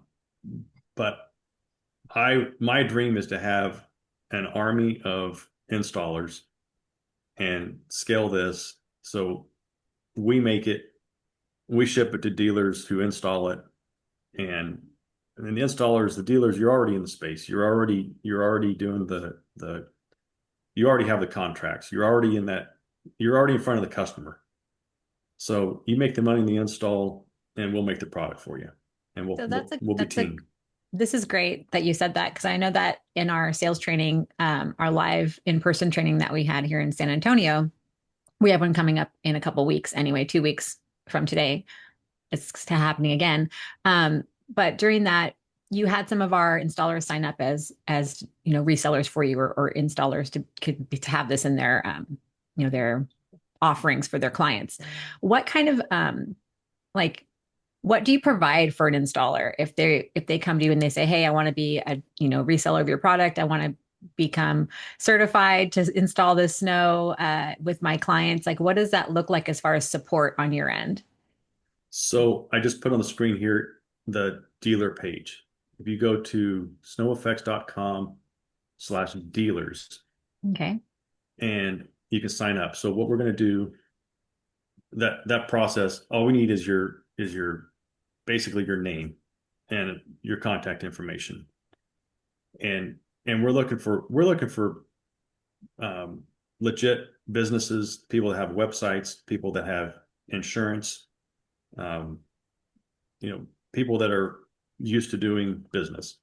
but my dream is to have an army of installers and scale this so we make it, we ship it to dealers who install it, and then the installers, the dealers, you're already in the space. You're already doing you already have the contracts. You're already in front of the customer. So you make the money in the install and we'll make the product for you. And So we'll be that's a team. this is great that you said that because I know that in our sales training, our live in-person training that we had here in San Antonio, we have one coming up in a couple weeks anyway, 2 weeks from today. It's happening again. But during that, you had some of our installers sign up as resellers for you or installers to have this in their their offerings for their clients. What kind of like what do you provide for an installer if they come to you and they say, hey, I want to be a reseller of your product, I want to become certified to install the snow with my clients? Like, what does that look like as far as support on your end? So I just put on the screen here the dealer page. If you go to snoweffects.com/dealers, Okay. and you can sign up. So what we're going to do, that process, all we need is your basically your name and your contact information. And we're looking for legit businesses, people that have websites, people that have insurance, um, people that are used to doing business.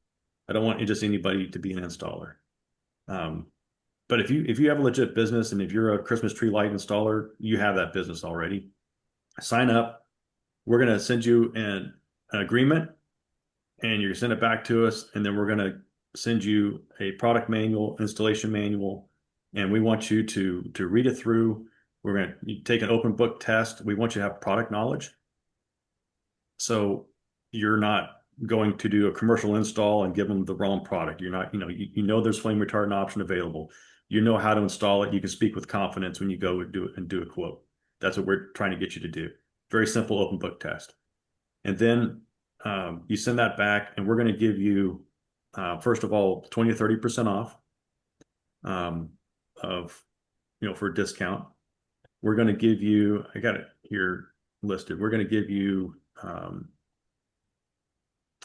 I don't want just anybody to be an installer. Um, but if you have a legit business, and if you're a Christmas tree light installer, you have that business already. Sign up. We're going to send you an agreement, and you're going to send it back to us, and then we're going to send you a product manual, installation manual, and we want you to read it through. We're going to take an open book test. We want you to have product knowledge. So you're not going to do a commercial install and give them the wrong product. You're not, you know there's flame retardant option available. You know how to install it. You can speak with confidence when you go and do a quote. That's what we're trying to get you to do. Very simple open book test. And then you send that back, and we're going to give you, first of all, 20 to 30% off of, for a discount. We're going to give you, I got it here listed. We're going to give you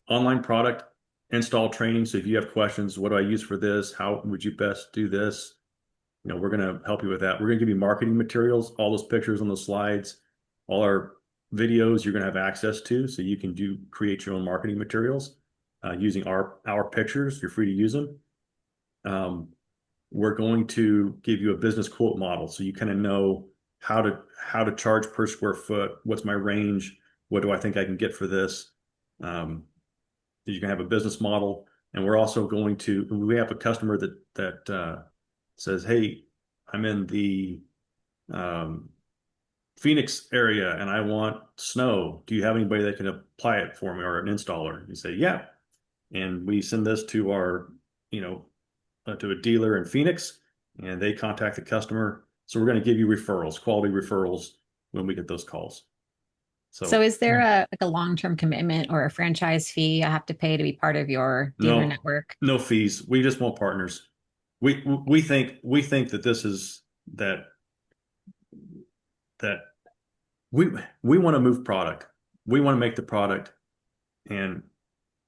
online product install training. So if you have questions, what do I use for this? How would you best do this? We're going to help you with that. We're going to give you marketing materials, all those pictures on those slides, all our videos you're going to have access to, so you can create your own marketing materials using our pictures. You're free to use them. We're going to give you a business quote model, so you kind of know how to charge per square foot. What's my range? What do I think I can get for this? You can have a business model, and we're also we have a customer that says, "Hey, I'm in the Phoenix area and I want snow. Do you have anybody that can apply it for me, or an installer?" You say, "Yeah," and we send this to to a dealer in Phoenix, and they contact the customer. So we're going to give you referrals, quality referrals, when we get those calls. So is there a long-term commitment or a franchise fee I have to pay to be part of your dealer No, network? no fees. We just want partners. We think that this is that we want to move product. We want to make the product, and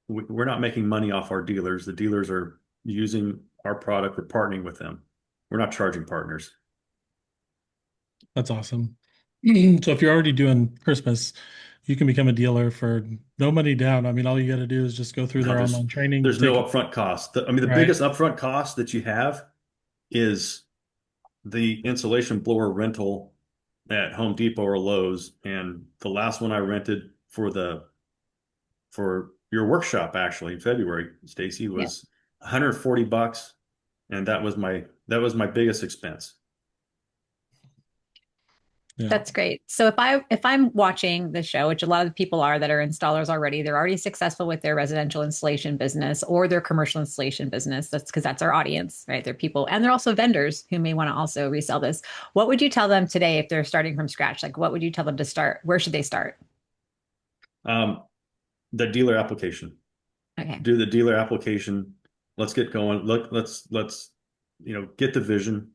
we're not making money off our dealers. The dealers are using our product. We're partnering with them. We're not charging partners. That's awesome. So if you're already doing Christmas, you can become a dealer for no money down. I mean, all you got to do is just go through No, their online training, there's no upfront cost. I mean, the right. biggest upfront cost that you have is the insulation blower rental at Home Depot or Lowe's. And the last one I rented for your workshop, actually, in February, Stacy, Yeah. was $140, and that was my biggest expense. Yeah. That's great. So if I'm watching the show, which a lot of the people are that are installers already, they're already successful with their residential installation business or their commercial installation business. That's because that's our audience, right? They're people, and they're also vendors who may want to also resell this. What would you tell them today if they're starting from scratch? Like, what would you tell them to start? Where should they start? The dealer application. Okay. Do the dealer application. Let's get going. Let's get the vision,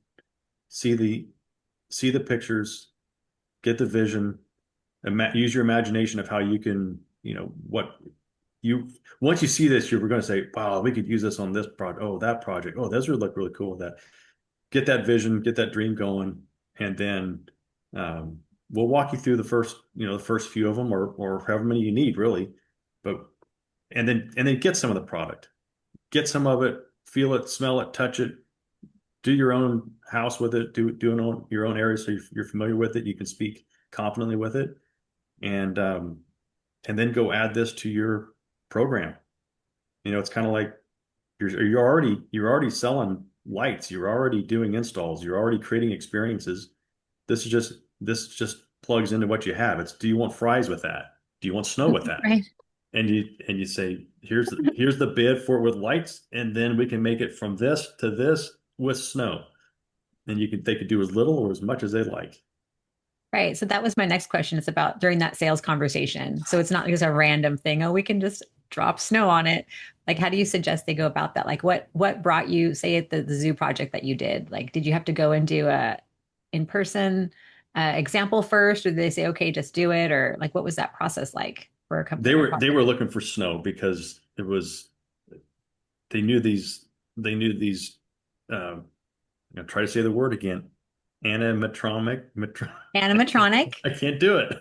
see the pictures, get the vision, and use your imagination of how you can, once you see this, you're going to say, "Wow, we could use this on this project. Oh, that project. Oh, those would look really cool with that." Get that vision, get that dream going, and then we'll walk you through the first few of them, or however many you need, really. But and then get some of the product, get some of it, feel it, smell it, touch it, do your own house with it, do your own area, so you're familiar with it, you can speak confidently with it, and then go add this to your program. It's kind of like you're already selling lights, you're already doing installs, you're already creating experiences. This just plugs into what you have. Do you want fries with that? Do you want snow with that? Right. and you say, here's the bid for it with lights, and then we can make it from this to this with snow. And they could do as little or as much as they like. Right. So that was my next question. It's about during that sales conversation. So it's not just a random thing. Oh, we can just drop snow on it. Like, how do you suggest they go about that? Like, what brought you, say, at the zoo project that you did? Like, did you have to go and do a in-person example first, or did they say, okay, just do it, or like, what was that process like for a They company? were they were looking for snow because it was they knew these I'm gonna try to say the word again. Animatronic. Animatronic, I can't do it.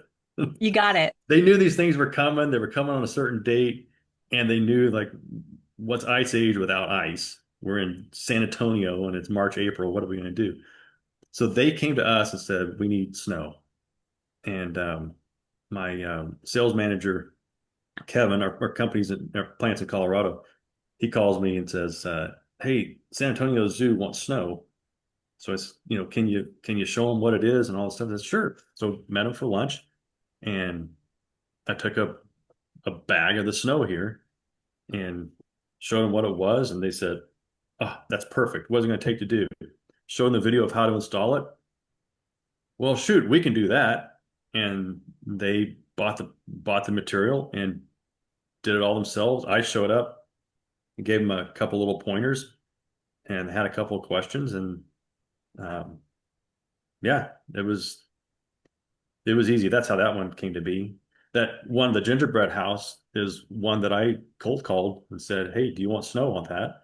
you got it. They knew these things were coming. They were coming on a certain date, and they knew like what's ice age without ice. We're in San Antonio and it's March, April. What are we going to do? So they came to us and said, we need snow. And my sales manager, Kevin, our company's our plants in Colorado, he calls me and says, "Hey, San Antonio Zoo wants snow." So it's, can you show them what it is and all this stuff? I said, sure. So met him for lunch, and I took a bag of the snow here and showed them what it was, and they said, "Oh, that's perfect. What's it going to take to do?" Showed them the video of how to install it. Well, shoot, we can do that. And they bought the material and did it all themselves. I showed up and gave them a couple little pointers and had a couple of questions, and um, yeah, it was easy. That's how that one came to be. That one, the gingerbread house, is one that I cold called and said, "Hey, do you want snow on that?"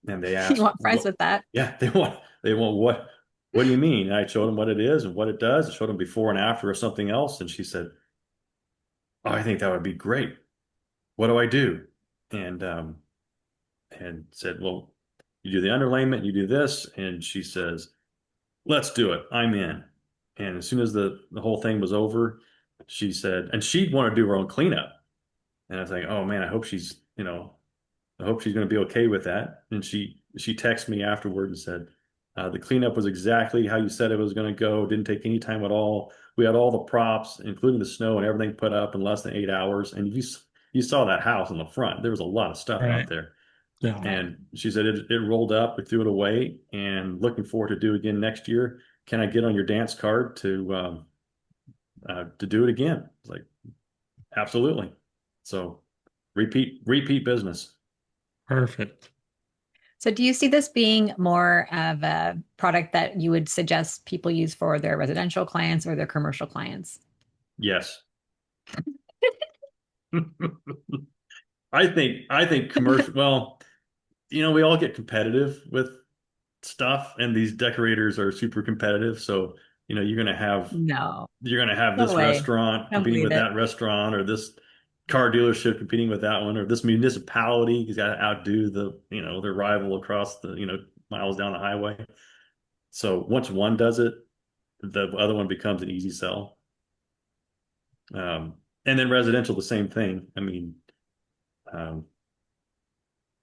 And they You asked, want fries with that? yeah, they want what do you mean? And I showed them what it is and what it does. I showed them before and after of something else, and she said, "Oh, I think that would be great. What do I do?" And and said, "Well, you do the underlayment, you do this." And she says, "Let's do it. I'm in." And as soon as the whole thing was over, she said, and she'd want to do her own cleanup. And I was like, "Oh man, I hope she's going to be okay with that." And she texted me afterward and said, "The cleanup was exactly how you said it was going to go. Didn't take any time at all. We had all the props, including the snow and everything, put up in less than 8 hours. And you saw that house in the front. There was a lot of stuff out Right. there." Yeah. And she said it rolled up. We threw it away, and looking forward to do it again next year. Can I get on your dance card to do it again? It's like, absolutely. So repeat business. Perfect. So do you see this being more of a product that you would suggest people use for their residential clients or their commercial clients? Yes. I think commercial, well, we all get competitive with stuff, and these decorators are super competitive. So, No, you're gonna have no this way. restaurant Don't competing believe with it. that restaurant, or this car dealership competing with that one, or this municipality has got to outdo their rival across miles down the highway. So once one does it, the other one becomes an easy sell. Um, and then residential, the same thing. I mean, um,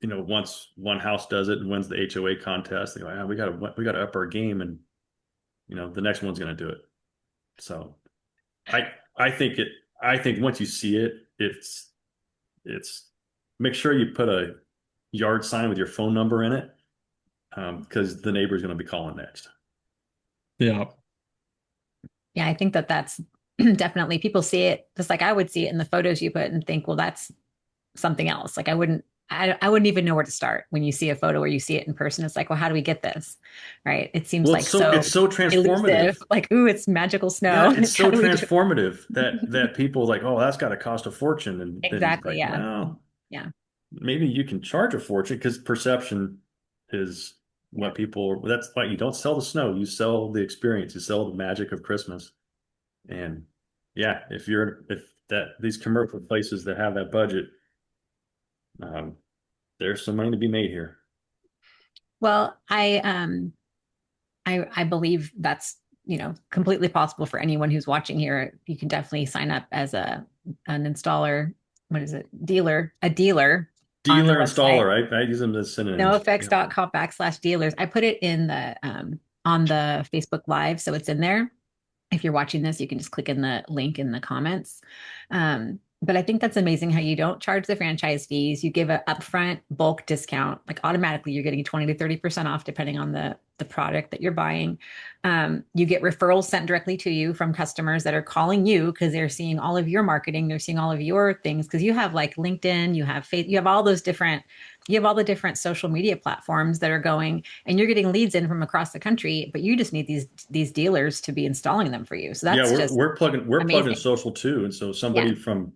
once one house does it and wins the HOA contest, they go, "Ah, we got to up our game," and the next one's going to do it. So I I think it I think once you see it, it's make sure you put a yard sign with your phone number in it, because the neighbor's going to be calling next. Yeah. Yeah, I think that that's definitely people see it just like I would see it in the photos you put and think, well, that's something else. Like I wouldn't even know where to start when you see a photo or you see it in person. It's like, well, how do we get this? Right. It seems Well, like it's so so transformative. elusive. Like, ooh, it's magical Yeah, snow. it's How so do we do transformative it? that people like, "Oh, that's got to cost a fortune," and then it's Exactly. like, Yeah. well, Yeah. maybe you can charge a fortune, because perception is Yeah. what people. That's why you don't sell the snow; you sell the experience. You sell the magic of Christmas. And yeah, if these commercial places that have that budget, um, there's some money to be made here. Well, I believe that's, completely possible for anyone who's watching here. You can definitely sign up as an installer, what is it? A dealer on the Dealer website. installer, I use them as synonyms. Yeah. NoFX.com/dealers. I put it in the on the Facebook Live, so it's in there. If you're watching this, you can just click in the link in the comments. But I think that's amazing how you don't charge the franchise fees. You give an upfront bulk discount, like automatically you're getting 20 to 30% off depending on the product that you're buying. You get referrals sent directly to you from customers that are calling you because they're seeing all of your marketing, they're seeing all of your things because you have like LinkedIn, you have you have all those different, you have all the different social media platforms that are going, and you're getting leads in from across the country, but you just need these dealers to be installing them for you. So Yeah, that's we're just we're plugging amazing. social too, and so Yeah, somebody from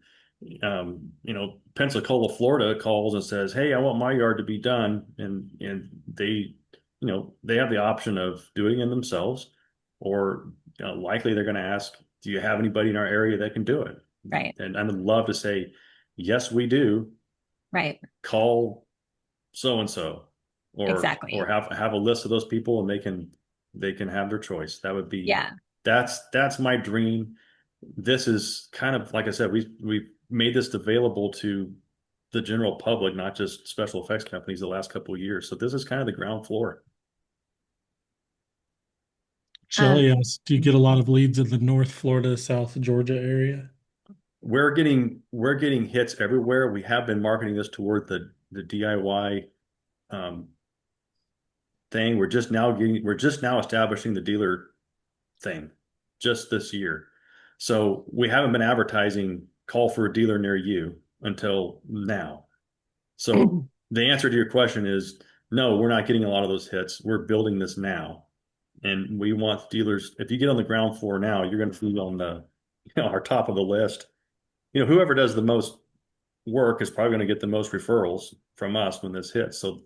Pensacola, Florida calls and says, "Hey, I want my yard to be done," and they have the option of doing it themselves, or likely they're going to ask, "Do you have anybody in our area that can do it?" right, And I would love to say, "Yes, we do. right, Call so and so," or exactly. have a list of those people, and they can have their choice. That would be Yeah. that's my dream. This is kind of like I said, we made this available to the general public, not just special effects companies, the last couple of years. So this is kind of the ground floor. Um, Shelly asked, do you get a lot of leads in the North Florida, South Georgia area? We're getting hits everywhere. We have been marketing this toward the DIY um, thing. We're just now establishing the dealer thing just this year. So we haven't been advertising call for a dealer near you until now. So the answer to your question is no, we're not getting a lot of those hits. We're building this now. And we want dealers, if you get on the ground floor now, you're going to be on our top of the list. Whoever does the most work is probably going to get the most referrals from us when this hits. So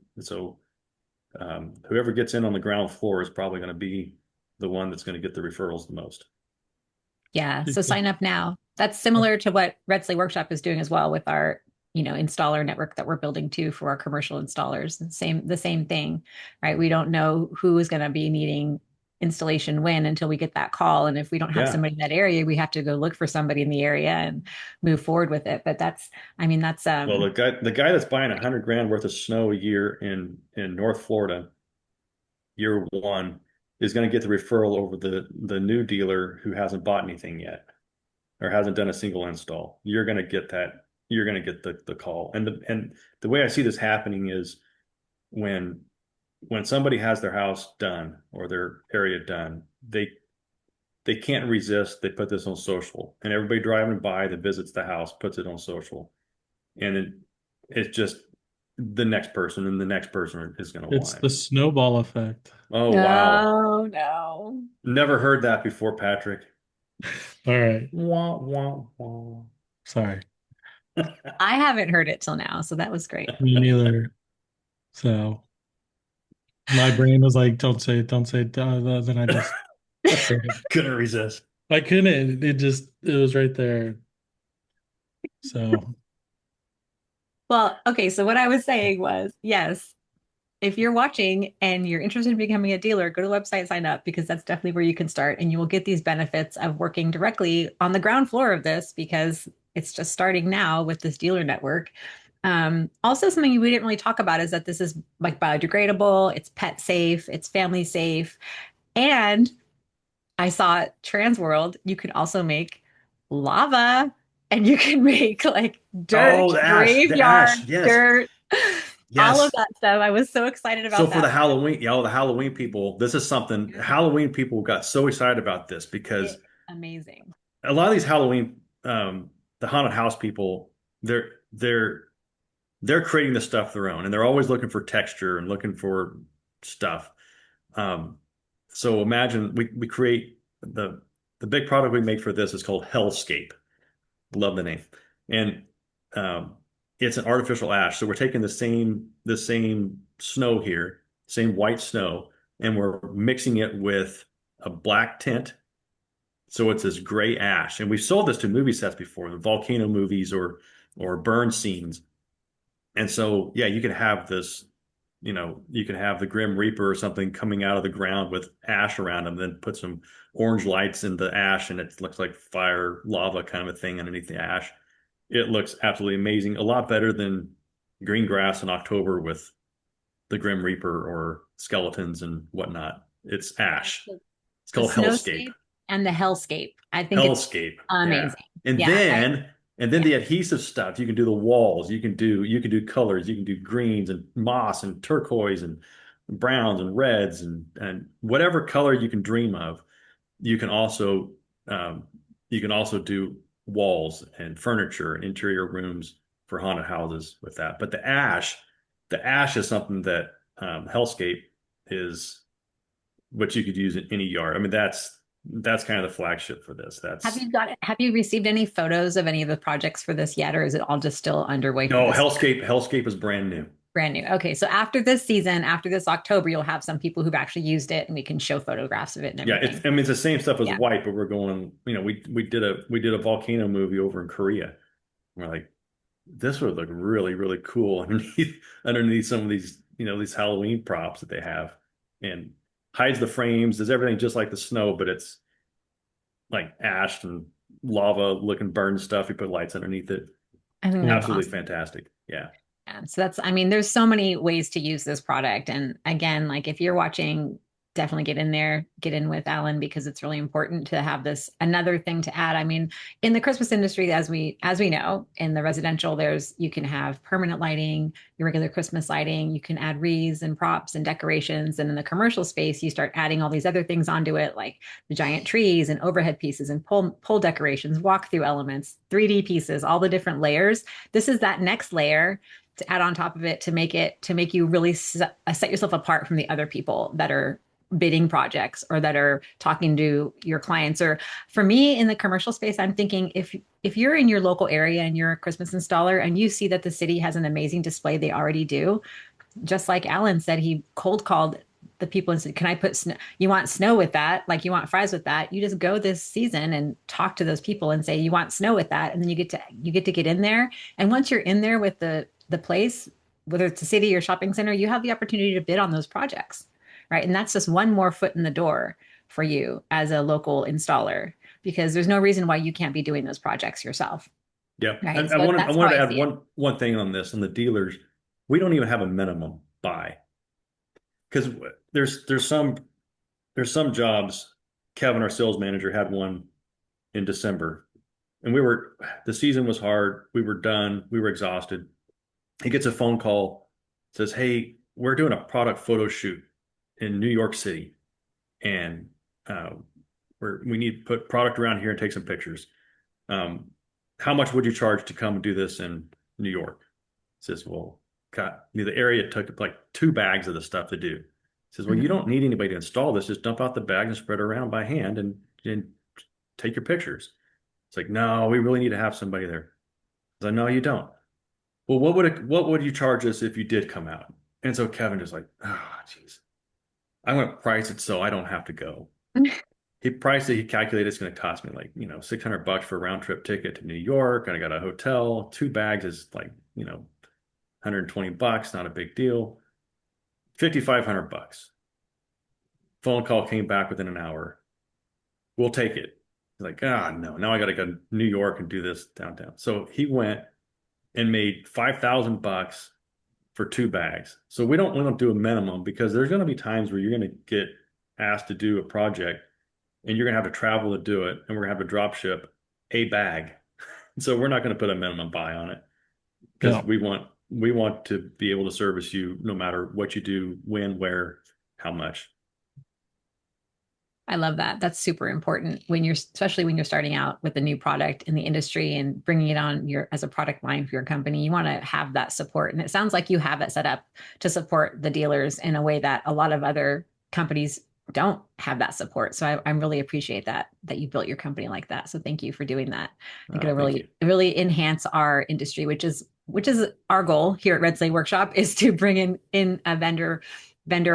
whoever gets in on the ground floor is probably going to be the one that's going to get the referrals the most. yeah. So sign up now. That's similar to what Red Sleigh Workshop is doing as well with our, installer network that we're building too for our commercial installers. The same thing, right? We don't know who is going to be needing installation when until we get that call. And if we don't have Yeah. somebody in that area, we have to go look for somebody in the area and move forward with it. But that's Well, the guy that's buying 100 grand worth of snow a year in North Florida, year one, is going to get the referral over the new dealer who hasn't bought anything yet or hasn't done a single install. You're going to get that. You're going to get the call. And the way I see this happening is when when somebody has their house done or their area done, they can't resist. They put this on social, and everybody driving by that visits the house puts it on social, and it's just the next person and the next person is going to It's want the it. snowball effect. Oh, wow. no, no. Never heard that before, Patrick. All right. Wah, wah, wah. Sorry. I haven't heard it till now, so that was great. Me neither. So my brain was like, don't say it, don't say it. Then I just said it. Couldn't resist. I couldn't. It was right there. So Well, okay, so what I was saying was, yes, if you're watching and you're interested in becoming a dealer, go to the website, sign up, because that's definitely where you can start. And you will get these benefits of working directly on the ground floor of this because it's just starting now with this dealer network. Also, something we didn't really talk about is that this is like biodegradable, it's pet safe, it's family safe. And I saw Trans World, you can also make lava and you can make like Oh, dirt, the graveyard ash. Yes. dirt, all of Yes. that stuff. I was so excited So about for that. the Halloween people, this is something Halloween people got so excited about this because It's amazing. a lot of these Halloween, the haunted house people, they're they're they're creating the stuff their own, and they're always looking for texture and looking for stuff. Um, so imagine we create the big product we make for this is called Hellscape. Love the name, and um, it's an artificial ash. So we're taking the same snow here, same white snow, and we're mixing it with a black tint. So it's this gray ash, and we've sold this to movie sets before, the volcano movies or burn scenes. And so, yeah, you can have this, you can have the Grim Reaper or something coming out of the ground with ash around him, then put some orange lights in the ash, and it looks like fire, lava kind of a thing underneath the ash. It looks absolutely amazing. A lot better than green grass in October with the Grim Reaper or skeletons and whatnot. It's Yeah, ash. so It's the called Hellscape. snowscape and the hellscape. I think it's Hellscape. Yeah. amazing. And Yeah, then And then the adhesive stuff, you can do the walls, you can do colors, you can do greens and moss and turquoise and browns and reds and whatever color you can dream of. You can also um, you can also do walls and furniture and interior rooms for haunted houses with that. But the ash is something that Hellscape is what you could use in any yard. I mean, that's kind of the flagship for this. That's Have you received any photos of any of the projects for this yet, or is it all just still underway for no this? Hellscape is brand new. Brand new. Okay, so after this season, after this October, you'll have some people who've actually used it, and we can show photographs of it and Yeah, everything. I mean it's the same stuff as Yeah. white, but we're going, we did a volcano movie over in Korea. We're like, this would look really, really cool underneath some of these, these Halloween props that they have. And hides the frames, does everything just like the snow, but it's like ash and lava looking burned stuff. You put lights underneath it. I think that's Absolutely awesome. fantastic. Yeah. Yeah, so that's, I mean, there's so many ways to use this product. And again, like if you're watching, definitely get in there, get in with Alan because it's really important to have this. Another thing to add, I mean, in the Christmas industry, as we know, in the residential, you can have permanent lighting, your regular Christmas lighting, you can add wreaths and props and decorations. And in the commercial space, you start adding all these other things onto it, like the giant trees and overhead pieces and pole decorations, walk-through elements, 3D pieces, all the different layers. This is that next layer to add on top of it to make you really set yourself apart from the other people that are bidding projects or that are talking to your clients. Or for me in the commercial space, I'm thinking if you're in your local area and you're a Christmas installer and you see that the city has an amazing display, they already do, just like Alan said, he cold called the people and said, can I put snow? You want snow with that? Like you want fries with that? You just go this season and talk to those people and say, you want snow with that? And then you get to get in there. And once you're in there with the place, whether it's a city or shopping center, you have the opportunity to bid on those projects, right? And that's just one more foot in the door for you as a local installer, because there's no reason why you can't be doing those projects yourself, Yeah. right? I So wanted I that's how wanted to I add see it. one thing on this, on the dealers. We don't even have a minimum buy because there's some jobs. Kevin, our sales manager, had one in December, and the season was hard. We were done. We were exhausted. He gets a phone call, says, "Hey, we're doing a product photo shoot in New York City, and uh, we need to put product around here and take some pictures. Um, how much would you charge to come and do this in New York?" Says, "Well, God, the area took like 2 bags of the stuff to do." Says, "Well, you Mhm. don't need anybody to install this. Just dump out the bags and spread it around by hand and take your pictures." It's like, "No, we really need to have somebody there." I was like, "No, you don't." "Well, what would you charge us if you did come out?" And so Kevin just like, "Oh, jeez, I'm going to price it so I don't have to go." He priced it. He calculated it's going to cost me like, $600 for a round trip ticket to New York. And I got a hotel. 2 bags is like, $120, not a big deal. 5,500 bucks. Phone call came back within an hour. "We'll take it." He's like, "Ah, no, now I got to go to New York and do this downtown." So he went and made 5,000 bucks for 2 bags. So we don't do a minimum because there's going to be times where you're going to get asked to do a project and you're going to have to travel to do it, and we're going to have to drop ship a bag. So we're not going to put a minimum buy on it because Yeah. we want to be able to service you no matter what you do, when, where, how much. I love that. That's super important especially when you're starting out with a new product in the industry and bringing it on as a product line for your company. You want to have that support. And it sounds like you have it set up to support the dealers in a way that a lot of other companies don't have that support. So I really appreciate that you built your company like that. So thank you for doing that. I think it'll Thank you. really enhance our industry, which is our goal here at Red Sleigh Workshop, is to bring in a vendor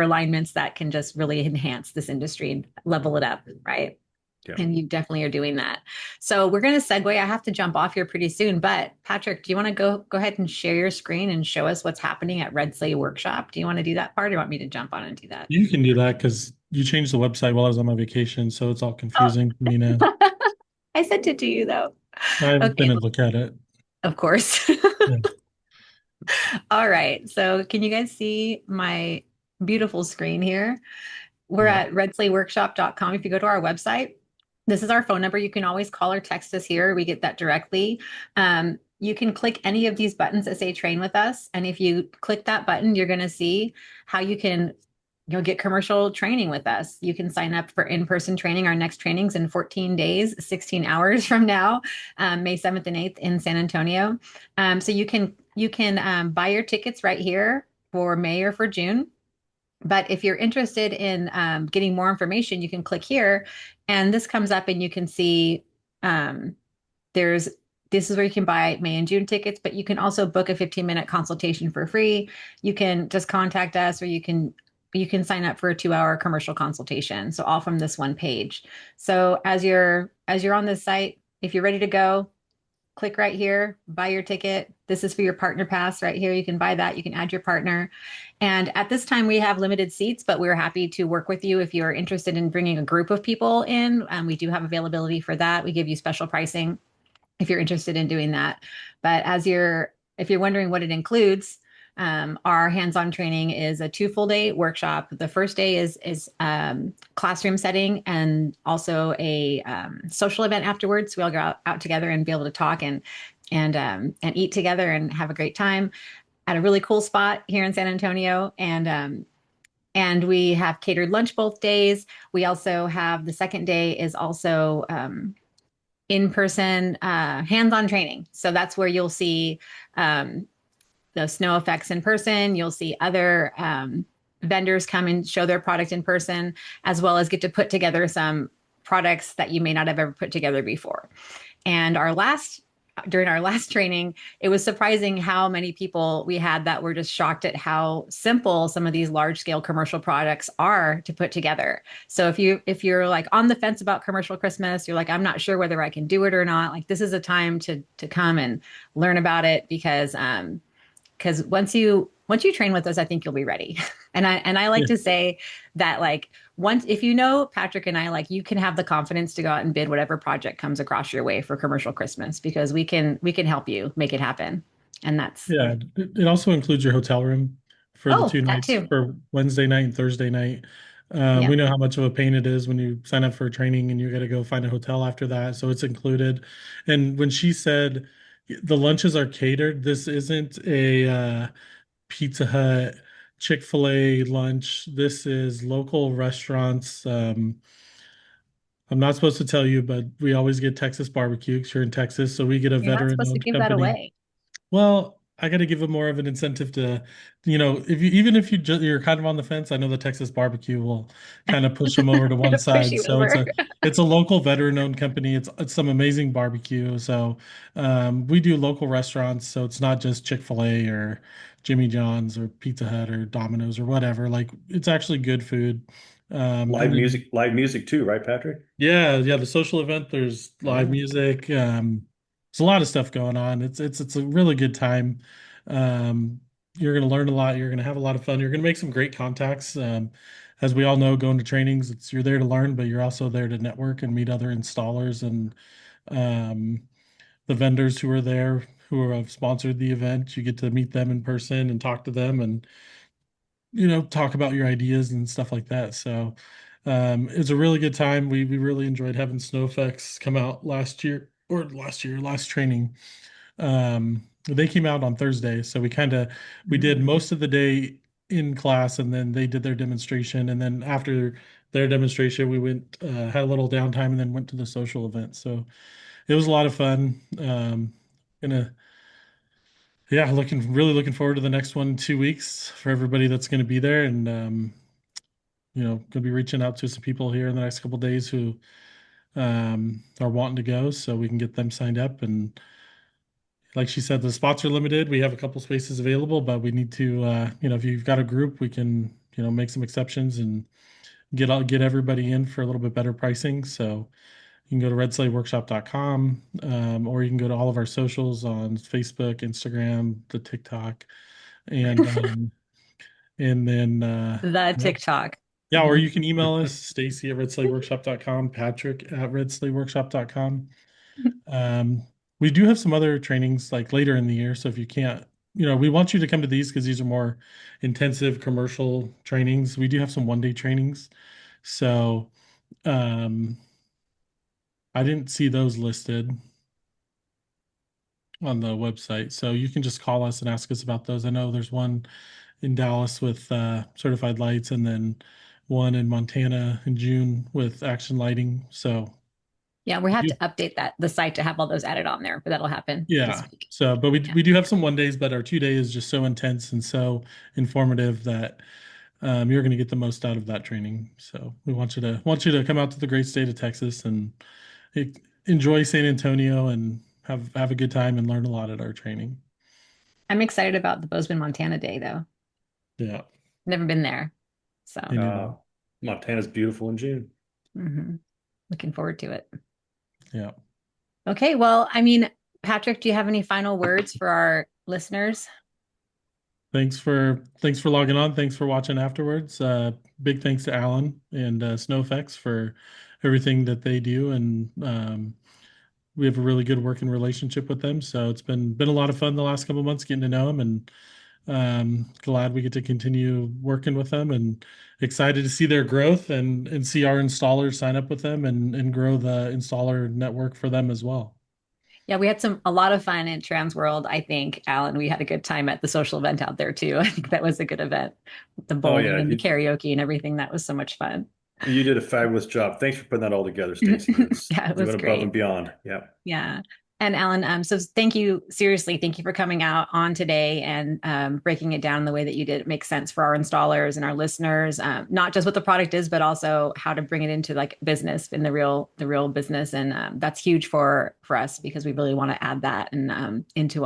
alignments that can just really enhance this industry and level it up, right? Yeah. And you definitely are doing that. So we're going to segue. I have to jump off here pretty soon, but Patrick, do you want to go ahead and share your screen and show us what's happening at Red Sleigh Workshop? Do you want to do that part, or do you want me to jump on and do that? You can do that because you changed the website while I was on my vacation, so it's all Oh, confusing for me now. I sent it to you though. I Okay, didn't look at it. of course. Yeah. All right. So can you guys see my beautiful screen here? We're Yeah. at redslayworkshop.com. If you go to our website, This is our phone number. You can always call or text us here. We get that directly. You can click any of these buttons that say train with us. And if you click that button, you're going to see how you can get commercial training with us. You can sign up for in-person training. Our next training's in 14 days, 16 hours from now, May 7th and 8th in San Antonio. So you can buy your tickets right here for May or for June. But if you're interested in getting more information, you can click here, and this comes up, and you can see um, there's this is where you can buy May and June tickets, but you can also book a 15-minute consultation for free. You can just contact us, or you can sign up for a 2-hour commercial consultation. So all from this one page. So as you're on this site, if you're ready to go, click right here, buy your ticket. This is for your partner pass right here. You can buy that. You can add your partner. And at this time, we have limited seats, but we're happy to work with you if you're interested in bringing a group of people in. We do have availability for that. We give you special pricing if you're interested in doing that. But if you're wondering what it includes, our hands-on training is a 2 full day workshop. The first day is classroom setting, and also a social event afterwards. We all go out together and be able to talk and eat together and have a great time at a really cool spot here in San Antonio. And we have catered lunch both days. We also have the second day is also in-person hands-on training. So that's where you'll see the snow effects in person. You'll see other vendors come and show their product in person, as well as get to put together some products that you may not have ever put together before. And during our last training, it was surprising how many people we had that were just shocked at how simple some of these large scale commercial products are to put together. So if you're like on the fence about commercial Christmas, you're like, I'm not sure whether I can do it or not. Like, this is a time to come and learn about it, because once you train with us, I think you'll be ready. And I like Yeah. to say that, like, once if you know Patrick and I, like, you can have the confidence to go out and bid whatever project comes across your way for commercial Christmas, because we can help you make it happen. And that's Yeah, it also includes your hotel room for the oh, two that nights too. for Wednesday night and Thursday night. Yeah. We know how much of a pain it is when you sign up for training and you got to go find a hotel after that. So it's included. And when she said the lunches are catered, this isn't a Pizza Hut, Chick-fil-A lunch. This is local restaurants. I'm not supposed to tell you, but we always get Texas barbecue 'cause you're in Texas. So we get a You're not supposed to veteran-owned give that company. away. Well, I got to give them more of an incentive to, if you even if you're kind of on the fence, I know the Texas barbecue will kind of push them over to one It'll push side. you So over. it's a local veteran-owned company. It's some amazing barbecue. So we do local restaurants. So it's not just Chick-fil-A or Jimmy John's or Pizza Hut or Domino's or whatever. Like, it's actually good food. And then Live music too, right, Patrick? yeah, yeah, the social event, there's live Yeah. music. There's a lot of stuff going on. It's a really good time. Um, you're gonna learn a lot. You're gonna have a lot of fun. You're gonna make some great contacts. As we all know, going to trainings, you're there to learn, but you're also there to network and meet other installers and um, the vendors who are there who have sponsored the event. You get to meet them in person and talk to them and talk about your ideas and stuff like that. So it's a really good time. We really enjoyed having Snow Effects come out last training. They came out on Thursday, so we did most of the day in class, and then they did their demonstration, and then after their demonstration, we went had a little downtime, and then went to the social event. So it was a lot of fun. Gonna Yeah, really looking forward to the next one in 2 weeks for everybody that's going to be there, and going to be reaching out to some people here in the next couple of days who are wanting to go, so we can get them signed up. And like she said, the spots are limited. We have a couple spaces available, but we need to, if you've got a group, we can, make some exceptions and get everybody in for a little bit better pricing. So you can go to redsleightworkshop.com, or you can go to all of our socials on Facebook, Instagram, the TikTok, and then The yeah. TikTok. Yeah, or you can email us, Stacy at redsleightworkshop.com, Patrick at redsleightworkshop.com. Um, we do have some other trainings like later in the year. So if you can't, we want you to come to these because these are more intensive commercial trainings. We do have some 1-day trainings. So um, I didn't see those listed on the website. So you can just call us and ask us about those. I know there's one in Dallas with certified lights, and then one in Montana in June with action lighting. So Yeah, we have to you- update the site to have all those added on there, but that'll happen this yeah. week. So, but we Yeah. we do have some 1 days, but our 2 day is just so intense and so informative that you're going to get the most out of that training. So we want you to come out to the great state of Texas and e- enjoy San Antonio and have a good time and learn a lot at our training. I'm excited about the Bozeman, Montana day, though. Yeah, Never been there. So, me neither. Montana's beautiful in June. mhm. Looking forward to it. Yeah. Okay. Well, I mean, Patrick, do you have any final words for our listeners? Thanks for logging on. Thanks for watching afterwards. Big thanks to Alan and SnowFX for everything that they do, and we have a really good working relationship with them. So it's been a lot of fun the last couple of months getting to know them, and glad we get to continue working with them, and excited to see their growth and see our installers sign up with them and grow the installer network for them as well. Yeah, we had a lot of fun in Trans World. I think, Alan, we had a good time at the social event out there too. I think that was a good event. The Oh bowling yeah, and the karaoke and everything. That was so much fun. you did a fabulous job. Thanks for putting that all together, Stacy. It's Yeah, it was doing above and great. beyond. Yeah. Yeah. And Alan, so thank you, seriously, thank you for coming out on today and breaking it down the way that you did. It makes sense for our installers and our listeners, not just what the product is, but also how to bring it into like business in the real business. And that's huge for us because we really want to add that and into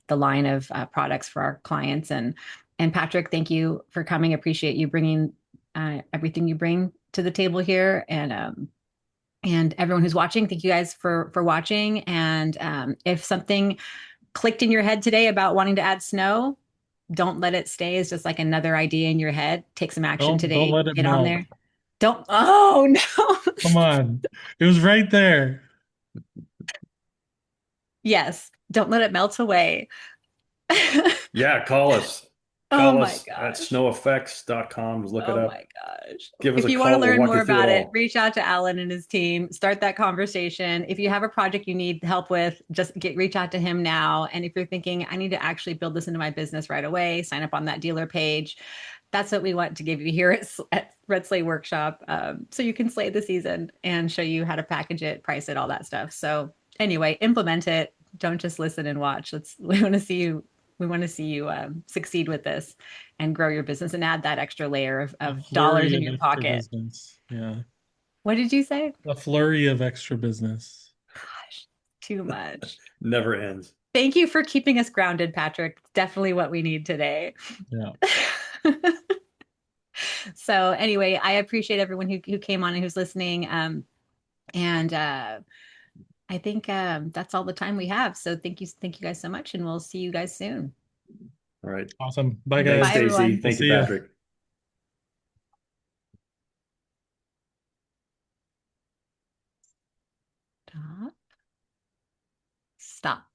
the line of products for our clients. And Patrick, thank you for coming. Appreciate you bringing everything you bring to the table here. And everyone who's watching, thank you guys for watching. And if something clicked in your head today about wanting to add snow, don't let it stay as just like another idea in your head. Take some action Don't today. let it Get on melt. there. Don't. Oh no. Come on, it was right there. Yes. Don't let it melt away. Yeah, call us. Oh Call my us at gosh. snoweffects.com. Look it Oh up. my gosh. Give us If a you want to call. We'll learn walk more you through it about it, all. reach out to Alan and his team. Start that conversation. If you have a project you need help with, just reach out to him now. And if you're thinking, I need to actually build this into my business right away, sign up on that dealer page. That's what we want to give you here at Red Sleigh Workshop. So you can slay the season and show you how to package it, price it, all that stuff. So anyway, implement it. Don't just listen and watch. We want to see you. We want to see you succeed with this and grow your business and add that extra layer A of dollars flurry in of your extra pocket. business. Yeah, What did you say? a flurry of extra business. Gosh, too much. Never ends. Thank you for keeping us grounded, Patrick. Definitely what we need today. Yeah. So anyway, I appreciate everyone who came on and who's listening. And I think that's all the time we have. So thank you guys so much, and we'll see you guys soon. All right. Awesome. Bye, Thanks, Bye, guys. Stacy. everyone. We'll Thank you, see you. Patrick. Stop. Stop.